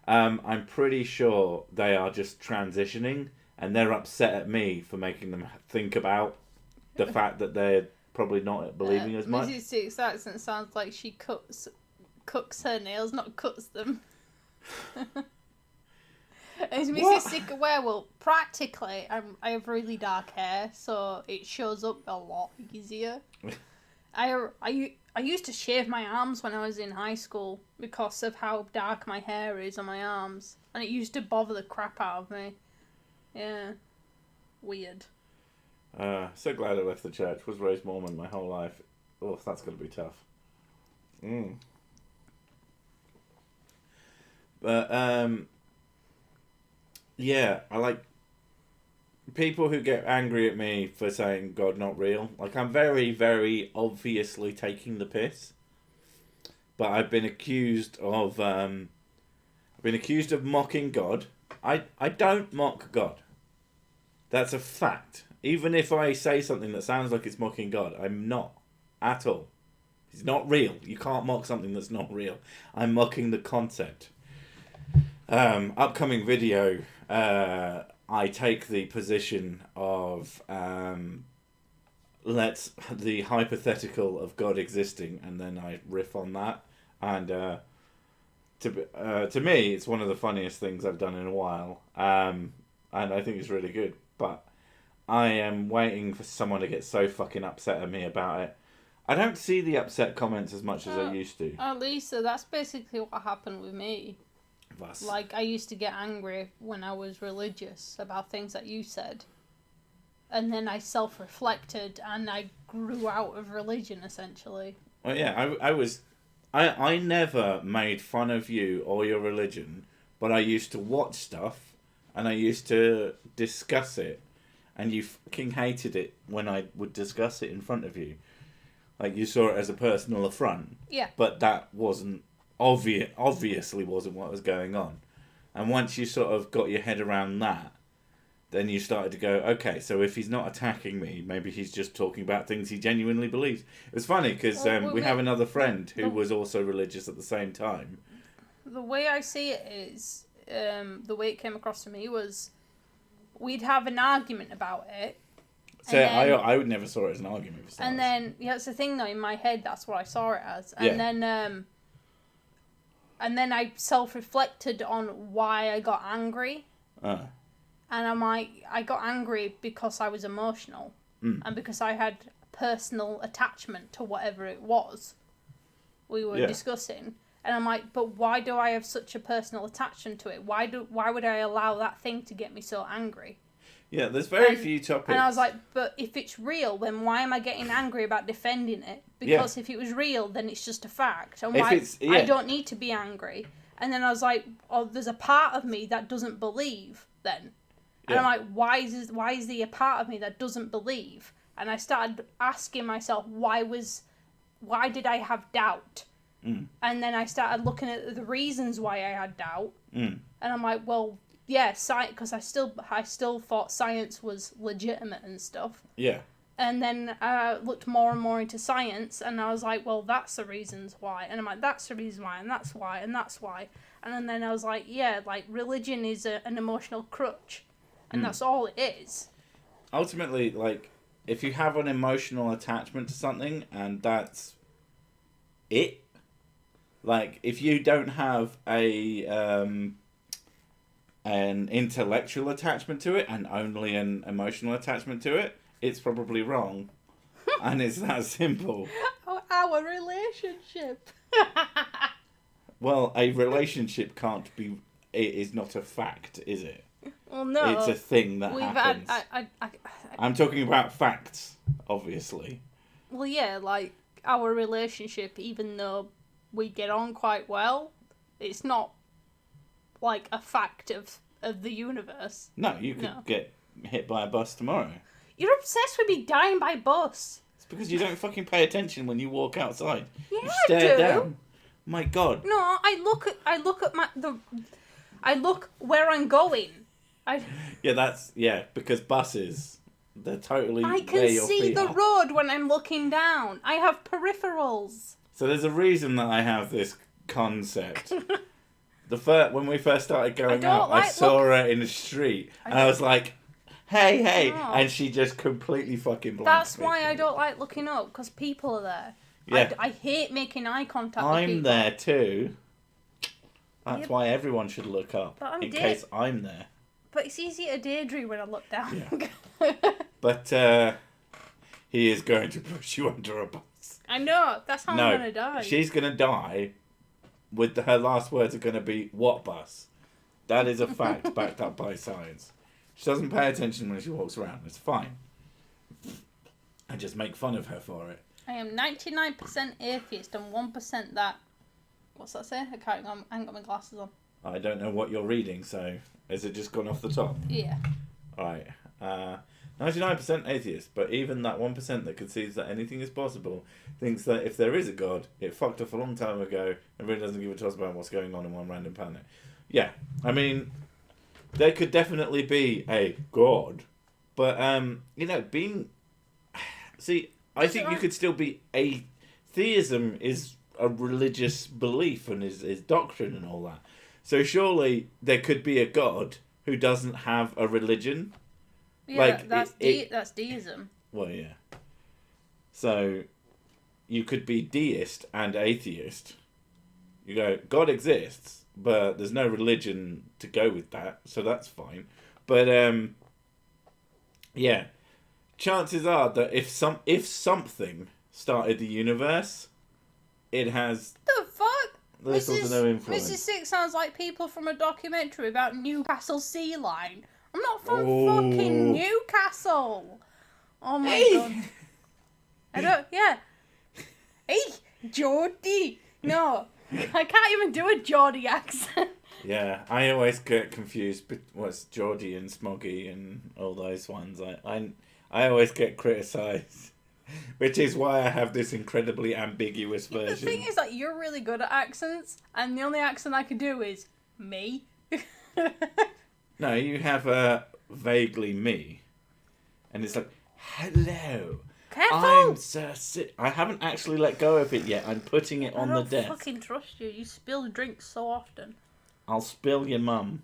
[SPEAKER 1] I'm pretty sure they are just transitioning, and they're upset at me for making them think about the fact that they're probably not believing as much.
[SPEAKER 2] Mrs. Six's accent sounds like she cooks her nails, not cuts them. Is Mrs. Sick aware? Well, practically, I have really dark hair, so it shows up a lot easier. I used to shave my arms when I was in high school because of how dark my hair is on my arms, and it used to bother the crap out of me. Yeah, weird.
[SPEAKER 1] So glad I left the church. Was raised Mormon my whole life. Oh, that's gonna be tough. But yeah, I like people who get angry at me for saying God not real. Like, I'm very, very obviously taking the piss, but I've been accused of mocking God. I don't mock God. That's a fact. Even if I say something that sounds like it's mocking God, I'm not at all. It's not real. You can't mock something that's not real. I'm mocking the concept. Upcoming video, I take the position of the hypothetical of God existing, and then I riff on that. And to me, it's one of the funniest things I've done in a while, and I think it's really good. But I am waiting for someone to get so fucking upset at me about it. I don't see the upset comments as much as I used to.
[SPEAKER 2] Lisa, that's basically what happened with me. Like, I used to get angry when I was religious about things that you said. And then I self-reflected and I grew out of religion, essentially.
[SPEAKER 1] Well, yeah, I never made fun of you or your religion, but I used to watch stuff and I used to discuss it. And you fucking hated it when I would discuss it in front of you. Like, you saw it as a personal affront.
[SPEAKER 2] Yeah.
[SPEAKER 1] But that wasn't obviously wasn't what was going on. And once you sort of got your head around that, then you started to go, okay, so if he's not attacking me, maybe he's just talking about things he genuinely believes. It was funny because we have another friend who was also religious at the same time.
[SPEAKER 2] The way I see it is, the way it came across to me was, we'd have an argument about it.
[SPEAKER 1] So then, I would never saw it as an argument.
[SPEAKER 2] And then, yeah, it's the thing though, in my head, that's what I saw it as. And then I self-reflected on why I got angry. And I'm like, I got angry because I was emotional. And because I had personal attachment to whatever it was we were discussing. And I'm like, but why do I have such a personal attachment to it? Why would I allow that thing to get me so angry?
[SPEAKER 1] Yeah, there's very few topics.
[SPEAKER 2] And I was like, but if it's real, then why am I getting angry about defending it? Because if it was real, then it's just a fact. And I don't need to be angry. And then I was like, oh, there's a part of me that doesn't believe then. And I'm like, why is there a part of me that doesn't believe? And I started asking myself, why did I have doubt? And then I started looking at the reasons why I had doubt. And I'm like, well, yeah, because I still thought science was legitimate and stuff. Yeah. And then I looked more and more into science, and I was like, well, that's the reasons why. And I'm like, that's the reason why, and that's why, and that's why. And then I was like, yeah, like, religion is an emotional crutch. And that's all it is.
[SPEAKER 1] Ultimately, like, if you have an emotional attachment to something, and that's it, like, if you don't have an intellectual attachment to it and only an emotional attachment to it, it's probably wrong. And it's that simple.
[SPEAKER 2] Our relationship.
[SPEAKER 1] Well, a relationship can't be... It is not a fact, is it?
[SPEAKER 2] Well, no.
[SPEAKER 1] It's a thing that happens. I'm talking about facts, obviously.
[SPEAKER 2] Well, yeah, like, our relationship, even though we get on quite well, it's not, like, a fact of of the universe.
[SPEAKER 1] No, you could get hit by a bus tomorrow.
[SPEAKER 2] You're obsessed with me dying by bus.
[SPEAKER 1] It's because you don't fucking pay attention when you walk outside.
[SPEAKER 2] Yeah,
[SPEAKER 1] you stare
[SPEAKER 2] I do.
[SPEAKER 1] down. My God.
[SPEAKER 2] No, I look where I'm going.
[SPEAKER 1] Because buses, they're totally.
[SPEAKER 2] I can see the road when I'm looking down. I have peripherals.
[SPEAKER 1] So there's a reason that I have this concept. When we first started going out, I saw her in the street, and I was like, "Hey!"
[SPEAKER 2] No.
[SPEAKER 1] And she just completely fucking blanked.
[SPEAKER 2] That's why I don't like looking up, because people are there.
[SPEAKER 1] Yeah.
[SPEAKER 2] I hate making eye contact with
[SPEAKER 1] I'm
[SPEAKER 2] people.
[SPEAKER 1] there too. That's why everyone should look up, in case I'm there.
[SPEAKER 2] But it's easy to daydream when I look down.
[SPEAKER 1] Yeah. But he is going to push you under a bus.
[SPEAKER 2] I know. That's how I'm going to die.
[SPEAKER 1] She's going to die with her last words are going to be, "What bus?" That is a fact backed up by science. She doesn't pay attention when she walks around. It's fine. I just make fun of her for it.
[SPEAKER 2] I am 99% atheist and 1% that... What's that say? I haven't got my glasses on.
[SPEAKER 1] I don't know what you're reading, so has it just gone off the top?
[SPEAKER 2] Yeah.
[SPEAKER 1] Right. 99% atheist, but even that 1% that concedes that anything is possible thinks that if there is a God, it fucked off a long time ago and really doesn't give a toss about what's going on in one random planet. Yeah, I mean, there could definitely be a God, but, being... See, I think you could still be theism is a religious belief and is doctrine and all that. So surely there could be a God who doesn't have a religion.
[SPEAKER 2] Yeah, that's deism.
[SPEAKER 1] Well, yeah. So you could be deist and atheist. You go, God exists, but there's no religion to go with that, so that's fine. But yeah, chances are that if something started the universe, it has
[SPEAKER 2] the fuck.
[SPEAKER 1] little to no influence.
[SPEAKER 2] Mrs. Six sounds like people from a documentary about Newcastle Sea Line. I'm not from fucking Newcastle. Oh my God. I don't. Yeah. Hey, Geordie. No, I can't even do a Geordie accent.
[SPEAKER 1] Yeah, I always get confused. What's Geordie and Smoggy and all those ones? I always get criticised, which is why I have this incredibly ambiguous version.
[SPEAKER 2] The thing is that you're really good at accents, and the only accent I can do is me.
[SPEAKER 1] No, you have a vaguely me, and it's like, hello.
[SPEAKER 2] Careful!
[SPEAKER 1] I'm Sir I haven't actually let go of it yet. I'm putting it on the desk.
[SPEAKER 2] I don't fucking trust you. You spill drinks so often.
[SPEAKER 1] I'll spill your mum.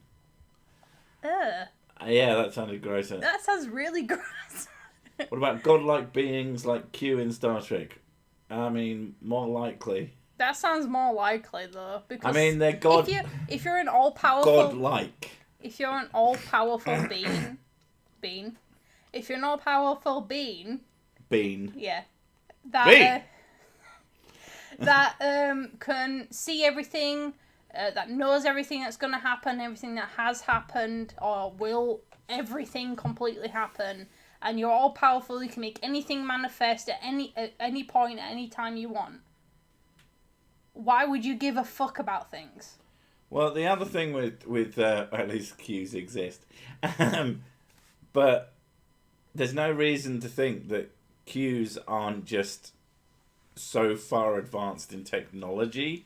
[SPEAKER 2] Ugh.
[SPEAKER 1] Yeah, that sounded gross.
[SPEAKER 2] That sounds really gross.
[SPEAKER 1] What about godlike beings like Q in Star Trek? I mean, more likely.
[SPEAKER 2] That sounds more likely though, because
[SPEAKER 1] I mean, they're god.
[SPEAKER 2] If you're an all-powerful
[SPEAKER 1] godlike.
[SPEAKER 2] If you're an all-powerful being, if you're an all-powerful being, yeah, that can see everything, that knows everything that's going to happen, everything that has happened, or will everything completely happen, and you're all-powerful, you can make anything manifest at any point, at any time you want. Why would you give a fuck about things?
[SPEAKER 1] Well, the other thing with at least Qs exist, but there's no reason to think that Qs aren't just so far advanced in technology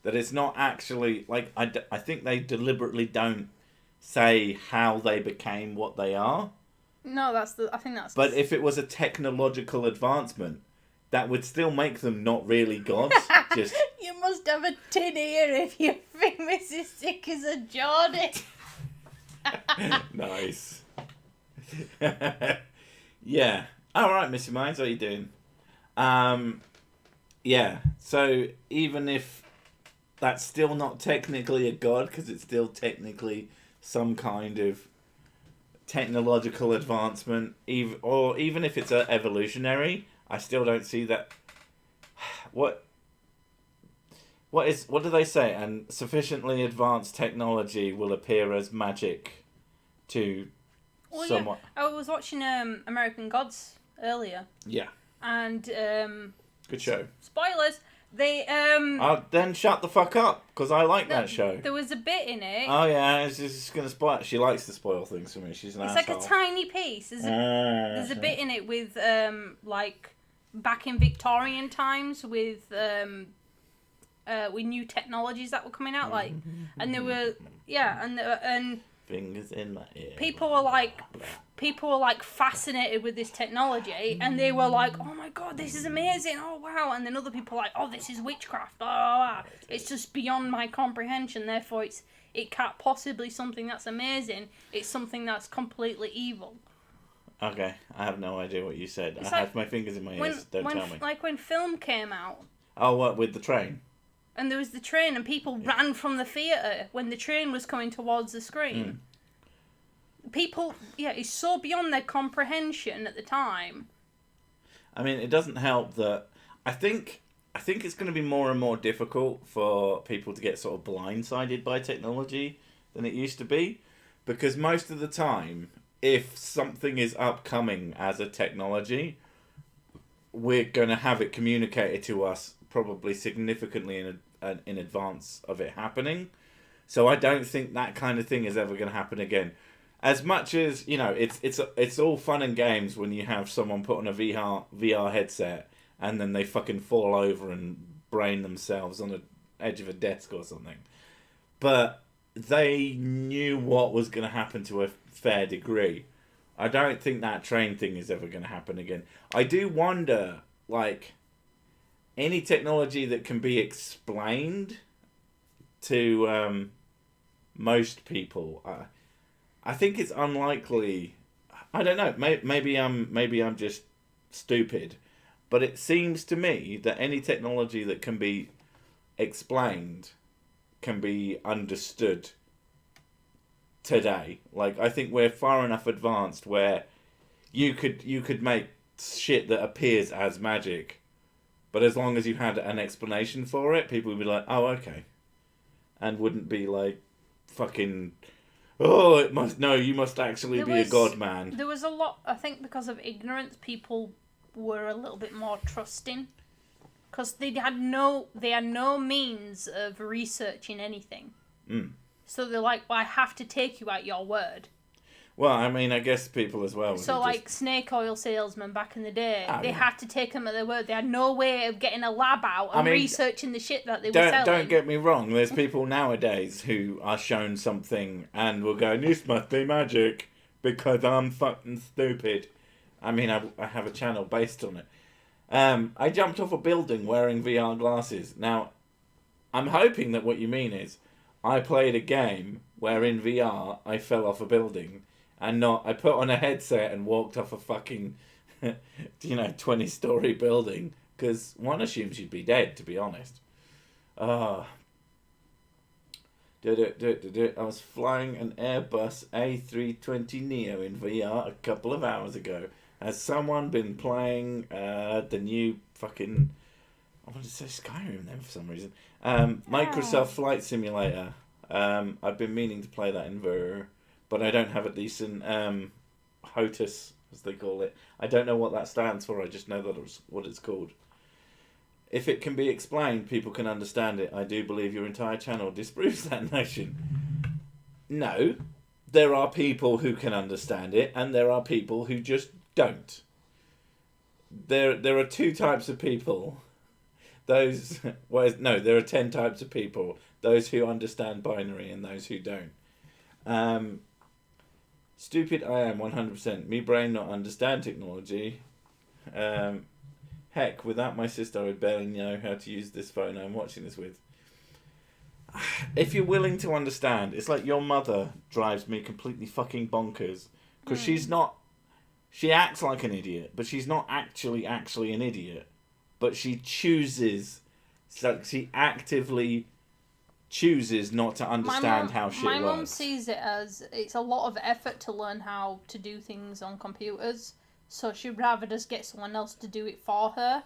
[SPEAKER 1] that it's not actually like I think they deliberately don't say how they became what they are.
[SPEAKER 2] No, I think that's.
[SPEAKER 1] But if it was a technological advancement, that would still make them not really gods. Just
[SPEAKER 2] you must have a tin ear if you think Mrs. Sick is a Geordie.
[SPEAKER 1] Nice. Yeah. All right, Missy Minds, how are you doing? Yeah. So even if that's still not technically a god, because it's still technically some kind of technological advancement, even if it's evolutionary, I still don't see that. What do they say? And sufficiently advanced technology will appear as magic to someone.
[SPEAKER 2] Yeah. I was watching American Gods earlier.
[SPEAKER 1] Yeah.
[SPEAKER 2] And
[SPEAKER 1] good show.
[SPEAKER 2] Spoilers. They
[SPEAKER 1] Then shut the fuck up, because I like that show.
[SPEAKER 2] There was a bit in it.
[SPEAKER 1] Oh yeah, it's just gonna spoil. She likes to spoil things for me. She's an
[SPEAKER 2] It's
[SPEAKER 1] asshole.
[SPEAKER 2] like a tiny piece. There's a bit in it with like back in Victorian times with new technologies that were coming out, like, and there were and
[SPEAKER 1] fingers in my ear.
[SPEAKER 2] People were like fascinated with this technology, and they were like, "Oh my god, this is amazing! Oh wow!" And then other people were like, "Oh, this is witchcraft! Blah, blah, blah. It's just beyond my comprehension. Therefore, it can't possibly something that's amazing. It's something that's completely evil."
[SPEAKER 1] Okay, I have no idea what you said.
[SPEAKER 2] It's
[SPEAKER 1] I have my fingers in my ears. Don't tell me.
[SPEAKER 2] Like when film came out.
[SPEAKER 1] Oh, what, with the train?
[SPEAKER 2] And there was the train, and people ran from the theatre when the train was coming towards the screen. People, it's so beyond their comprehension at the time.
[SPEAKER 1] I mean, it doesn't help that I think it's going to be more and more difficult for people to get sort of blindsided by technology than it used to be, because most of the time, if something is upcoming as a technology, we're going to have it communicated to us probably significantly in advance of it happening. So I don't think that kind of thing is ever going to happen again. As much as, you know, it's all fun and games when you have someone put on a VR headset and then they fucking fall over and brain themselves on the edge of a desk or something. But they knew what was going to happen to a fair degree. I don't think that train thing is ever going to happen again. I do wonder, like, any technology that can be explained to most people, I think it's unlikely. I don't know. Maybe I'm just stupid, but it seems to me that any technology that can be explained can be understood today. Like, I think we're far enough advanced where you could make shit that appears as magic, but as long as you had an explanation for it, people would be like, "Oh, okay," and wouldn't be like, "Fucking, oh, you must actually be a god, man."
[SPEAKER 2] There was a lot, I think, because of ignorance, people were a little bit more trusting, because they had no means of researching anything. So they're like, "Well, I have to take you at your word."
[SPEAKER 1] Well, I mean, I guess people as well.
[SPEAKER 2] So, like, snake oil salesmen back in the day, they had to take them at their word. They had no way of getting a lab out and researching the shit that they were selling.
[SPEAKER 1] Don't get me wrong. There's people nowadays who are shown something and will go, "This must be magic because I'm fucking stupid." I mean, I have a channel based on it. I jumped off a building wearing VR glasses. Now, I'm hoping that what you mean is I played a game where in VR I fell off a building. And not, I put on a headset and walked off a fucking, 20-story building. Because one assumes you'd be dead, to be honest. I was flying an Airbus A320neo in VR a couple of hours ago. Has someone been playing the new fucking, I want to say Skyrim then for some reason. Microsoft Flight Simulator. I've been meaning to play that in VR. But I don't have a decent HOTUS, as they call it. I don't know what that stands for. I just know that it's what it's called. If it can be explained, people can understand it. I do believe your entire channel disproves that notion. No, there are people who can understand it, and there are people who just don't. There are two types of people. There are 10 types of people. Those who understand binary and those who don't. Stupid I am, 100%. Me brain not understand technology. Heck, without my sister, I would barely know how to use this phone I'm watching this with. If you're willing to understand, it's like your mother drives me completely fucking bonkers. Because she's not... She acts like an idiot, but she's not actually an idiot. But she chooses... So she actively... chooses not to understand how shit works.
[SPEAKER 2] My mum sees it as it's a lot of effort to learn how to do things on computers, so she'd rather just get someone else to do it for her,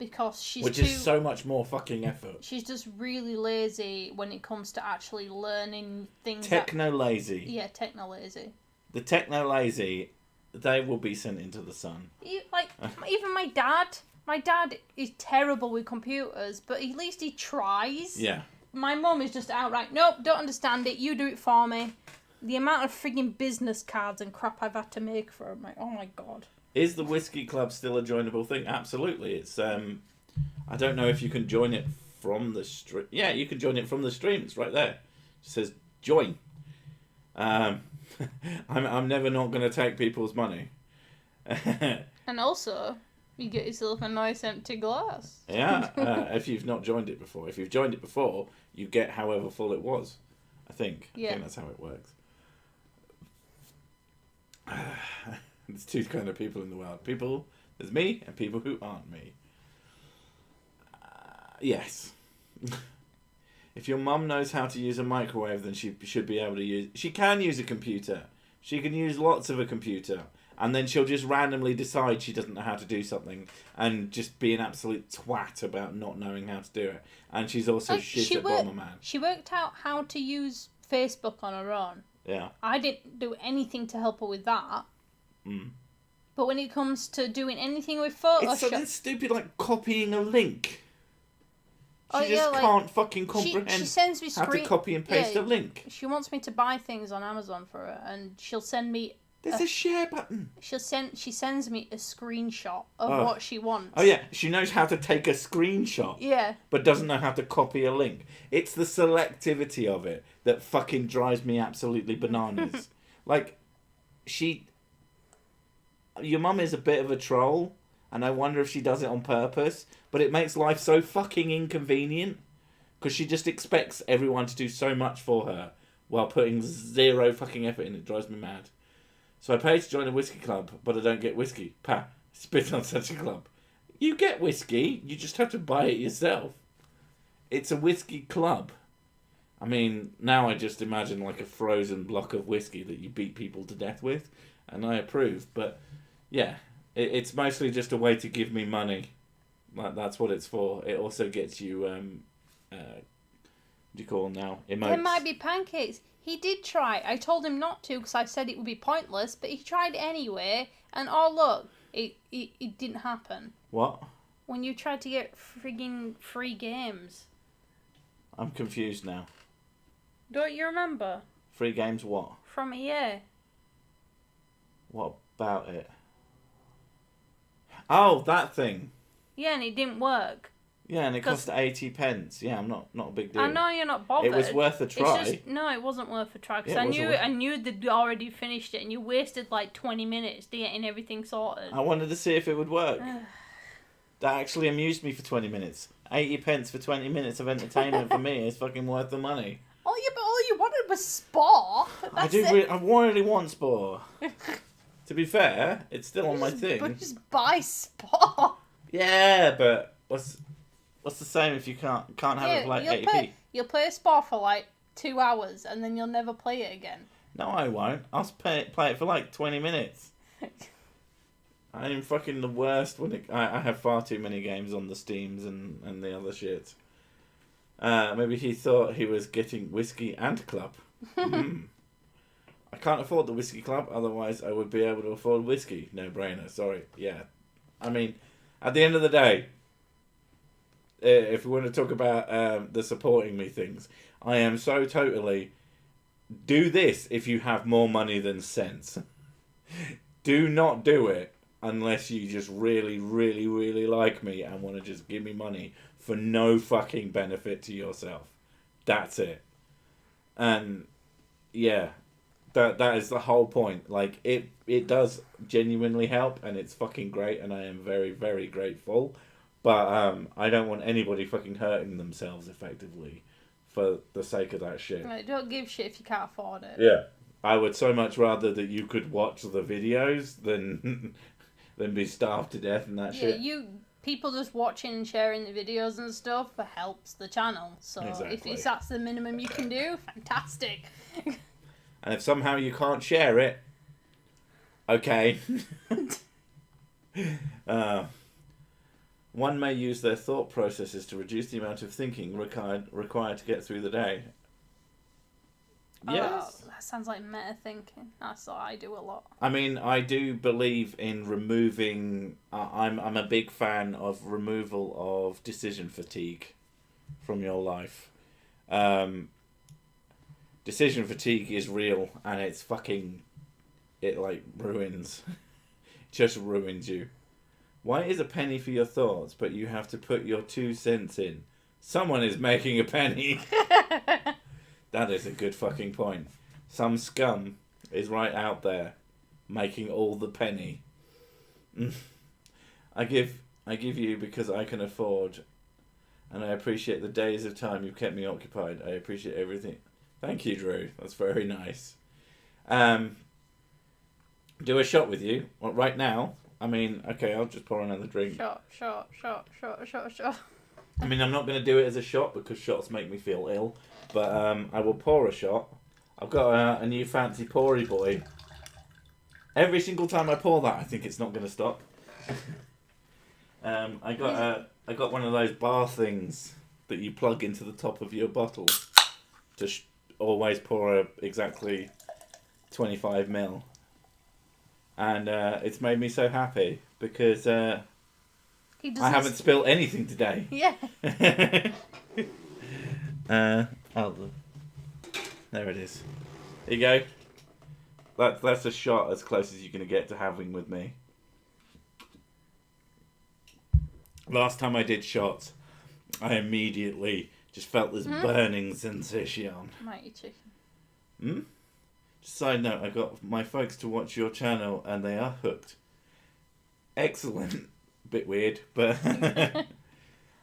[SPEAKER 2] because
[SPEAKER 1] Which is so much more fucking effort.
[SPEAKER 2] She's just really lazy when it comes to actually learning things.
[SPEAKER 1] Techno-lazy.
[SPEAKER 2] Yeah, techno-lazy.
[SPEAKER 1] The techno-lazy, they will be sent into the sun.
[SPEAKER 2] Even my dad My dad is terrible with computers, but at least he tries.
[SPEAKER 1] Yeah.
[SPEAKER 2] My mum is just outright, nope, don't understand it, you do it for me. The amount of frigging business cards and crap I've had to make for him, like, oh my god.
[SPEAKER 1] Is the Whiskey Club still a joinable thing? Absolutely. It's I don't know if you can join it from the stream. Yeah, you can join it from the stream. It's right there. It says join. I'm never not going to take people's money.
[SPEAKER 2] And also, you get yourself a nice empty glass.
[SPEAKER 1] Yeah, if you've not joined it before. If you've joined it before, you get however full it was. I think.
[SPEAKER 2] Yeah.
[SPEAKER 1] I think that's how it works. There's two kind of people in the world. There's me and people who aren't me. Yes. If your mum knows how to use a microwave, then she should be able to use... She can use a computer. She can use lots of a computer. And then she'll just randomly decide she doesn't know how to do something and just be an absolute twat about not knowing how to do it. And she's also shit at Bomberman.
[SPEAKER 2] She worked out how to use Facebook on her own.
[SPEAKER 1] Yeah.
[SPEAKER 2] I didn't do anything to help her with that.
[SPEAKER 1] Mm.
[SPEAKER 2] But when it comes to doing anything with Photoshop...
[SPEAKER 1] It's something stupid like copying a link.
[SPEAKER 2] Oh,
[SPEAKER 1] She just can't fucking comprehend
[SPEAKER 2] she sends me
[SPEAKER 1] how to copy and paste a link.
[SPEAKER 2] She wants me to buy things on Amazon for her, and she'll send me...
[SPEAKER 1] There's a share button.
[SPEAKER 2] She sends me a screenshot of what she wants.
[SPEAKER 1] Oh yeah, she knows how to take a screenshot.
[SPEAKER 2] Yeah.
[SPEAKER 1] But doesn't know how to copy a link. It's the selectivity of it that fucking drives me absolutely bananas. Like, your mum is a bit of a troll, and I wonder if she does it on purpose, but it makes life so fucking inconvenient, because she just expects everyone to do so much for her, while putting zero fucking effort in. It drives me mad. So I pay to join a whiskey club, but I don't get whiskey. Pa, spit on such a club. You get whiskey, you just have to buy it yourself. It's a whiskey club. I mean, now I just imagine like a frozen block of whiskey that you beat people to death with, and I approve, but yeah, it's mostly just a way to give me money. Like, that's what it's for. It also gets you, what do you call them now? Emotes.
[SPEAKER 2] There might be pancakes. He did try. I told him not to because I said it would be pointless, but he tried anyway. And oh look, it didn't happen.
[SPEAKER 1] What?
[SPEAKER 2] When you tried to get frigging free games.
[SPEAKER 1] I'm confused now.
[SPEAKER 2] Don't you remember?
[SPEAKER 1] Free games what?
[SPEAKER 2] From EA.
[SPEAKER 1] What about it? Oh, that thing.
[SPEAKER 2] Yeah, and it didn't work.
[SPEAKER 1] Yeah, and it cost 80 pence. Yeah, I'm not a big deal.
[SPEAKER 2] I know you're not bothered.
[SPEAKER 1] It was worth a try.
[SPEAKER 2] No, it wasn't worth a try because
[SPEAKER 1] Yeah,
[SPEAKER 2] I knew they'd already finished it, and you wasted like 20 minutes to getting everything sorted.
[SPEAKER 1] I wanted to see if it would work. That actually amused me for 20 minutes. 80 pence for 20 minutes of entertainment for me is fucking worth the money.
[SPEAKER 2] Oh yeah, but all you wanted was Spore.
[SPEAKER 1] I really want Spore. To be fair, it's still on my thing.
[SPEAKER 2] But just buy Spore.
[SPEAKER 1] Yeah, but what's the same if you can't have it for like 80p?
[SPEAKER 2] You'll play a Spore for like 2 hours and then you'll never play it again.
[SPEAKER 1] No, I won't. I'll play it for like 20 minutes. I'm fucking the worst when I have far too many games on the Steams and the other shit. Maybe he thought he was getting Whiskey and Club. I can't afford the Whiskey Club, otherwise I would be able to afford whiskey. No brainer, sorry. Yeah. I mean, at the end of the day, if we want to talk about the supporting me things, I am so totally... Do this if you have more money than sense. Do not do it unless you just really, really, really like me and want to just give me money for no fucking benefit to yourself. That's it. And yeah, that is the whole point. Like, it does genuinely help, and it's fucking great, and I am very, very grateful. But I don't want anybody fucking hurting themselves effectively for the sake of that shit.
[SPEAKER 2] Right, don't give shit if you can't afford it.
[SPEAKER 1] Yeah. I would so much rather that you could watch the videos than be starved to death and that shit.
[SPEAKER 2] Yeah, people just watching and sharing the videos and stuff helps the channel. So
[SPEAKER 1] Exactly.
[SPEAKER 2] if that's the minimum you can do, fantastic.
[SPEAKER 1] And if somehow you can't share it, okay. One may use their thought processes to reduce the amount of thinking required to get through the day. Yes.
[SPEAKER 2] That sounds like meta thinking. That's what I do a lot.
[SPEAKER 1] I mean, I do believe in removing. I'm a big fan of removal of decision fatigue from your life. Decision fatigue is real, and it's fucking. It like ruins, just ruins you. Why is a penny for your thoughts, but you have to put your 2 cents in? Someone is making a penny. That is a good fucking point. Some scum is right out there, making all the penny. I give you because I can afford, and I appreciate the days of time you've kept me occupied. I appreciate everything. Thank you, Drew. That's very nice. Do a shot with you right now. I mean, okay, I'll just pour another drink.
[SPEAKER 2] Shot.
[SPEAKER 1] I mean, I'm not going to do it as a shot because shots make me feel ill. But I will pour a shot. I've got a new fancy poury boy. Every single time I pour that, I think it's not going to stop. I got one of those bar things that you plug into the top of your bottle to always pour exactly 25 ml. And it's made me so happy because I haven't spilled anything today.
[SPEAKER 2] Yeah.
[SPEAKER 1] There it is. There you go. That's a shot as close as you're going to get to having with me. Last time I did shots, I immediately just felt this burning sensation.
[SPEAKER 2] Mighty chicken.
[SPEAKER 1] Side note, I got my folks to watch your channel and they are hooked. Excellent. Bit weird, but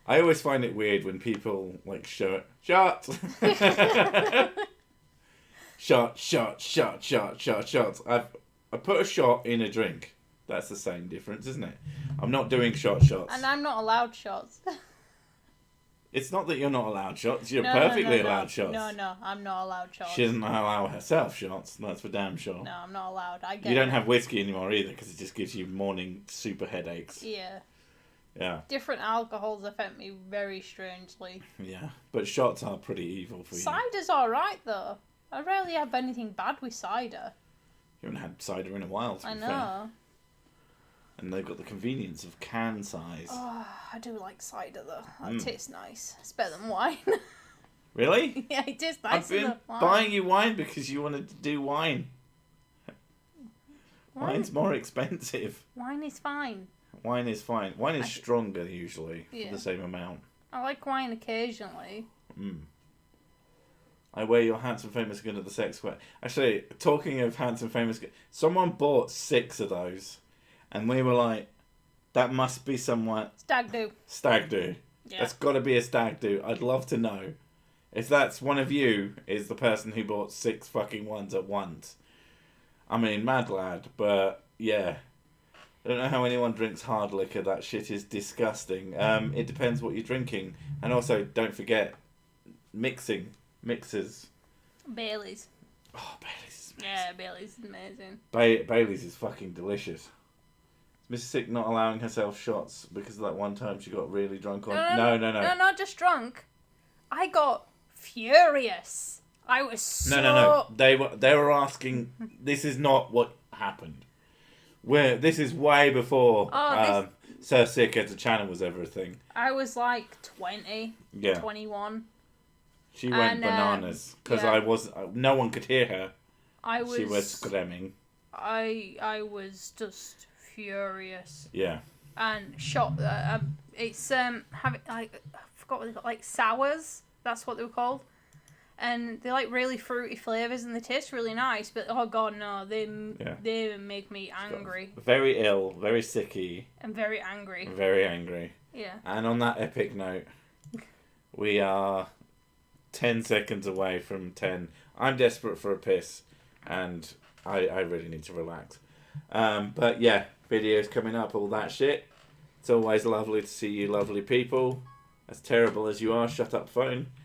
[SPEAKER 1] I always find it weird when people like shot. Shot. I put a shot in a drink. That's the same difference, isn't it? I'm not doing shots.
[SPEAKER 2] And I'm not allowed shots.
[SPEAKER 1] It's not that you're not allowed shots. You're perfectly allowed shots.
[SPEAKER 2] No, I'm not allowed shots.
[SPEAKER 1] She doesn't allow herself shots. That's for damn sure.
[SPEAKER 2] No, I'm not allowed.
[SPEAKER 1] You don't have whiskey anymore either because it just gives you morning super headaches.
[SPEAKER 2] Yeah.
[SPEAKER 1] Yeah.
[SPEAKER 2] Different alcohols affect me very strangely.
[SPEAKER 1] Yeah, but shots are pretty evil for you.
[SPEAKER 2] Cider's alright though. I rarely have anything bad with cider.
[SPEAKER 1] You haven't had cider in a while, to
[SPEAKER 2] I
[SPEAKER 1] be
[SPEAKER 2] know.
[SPEAKER 1] fair. And they've got the convenience of can size.
[SPEAKER 2] Oh, I do like cider though. That tastes nice. It's better than wine.
[SPEAKER 1] Really?
[SPEAKER 2] Yeah, it tastes nicer
[SPEAKER 1] I've been
[SPEAKER 2] than wine.
[SPEAKER 1] buying you wine because you wanted to do wine. Wine's more expensive.
[SPEAKER 2] Wine is fine.
[SPEAKER 1] Wine is fine. Wine is stronger usually for the same amount.
[SPEAKER 2] I like wine occasionally.
[SPEAKER 1] I wear your handsome famous gun to the sex square. Actually, talking of handsome famous gun, someone bought 6 of those. And we were like, that must be someone...
[SPEAKER 2] Stag do.
[SPEAKER 1] Stag do.
[SPEAKER 2] Yeah.
[SPEAKER 1] That's got to be a stag do. I'd love to know. If that's one of you, is the person who bought 6 fucking ones at once. I mean, mad lad, but yeah. I don't know how anyone drinks hard liquor. That shit is disgusting. It depends what you're drinking. And also, don't forget, mixers.
[SPEAKER 2] Baileys.
[SPEAKER 1] Oh, Bailey's is amazing.
[SPEAKER 2] Yeah, Baileys is amazing.
[SPEAKER 1] Bailey's is fucking delicious. Mrs. Sick not allowing herself shots because of that one time she got really drunk on... No.
[SPEAKER 2] No, not just drunk. I got furious. I was so...
[SPEAKER 1] No. They were asking... This is not what happened. This is way before Sir Sick as a channel was ever a thing.
[SPEAKER 2] I was like 20, 21.
[SPEAKER 1] She went bananas because no one could hear her. She was screaming.
[SPEAKER 2] I was just furious.
[SPEAKER 1] Yeah.
[SPEAKER 2] And shot. It's having I forgot what they call, like sours. That's what they were called. And they're like really fruity flavors and they taste really nice. But oh god, no, they make me angry.
[SPEAKER 1] Very ill, very sicky,
[SPEAKER 2] and very angry.
[SPEAKER 1] Very angry.
[SPEAKER 2] Yeah.
[SPEAKER 1] And on that epic note, we are 10 seconds away from 10. I'm desperate for a piss, and I really need to relax. But yeah, videos coming up, all that shit. It's always lovely to see you lovely people. As terrible as you are, shut up phone.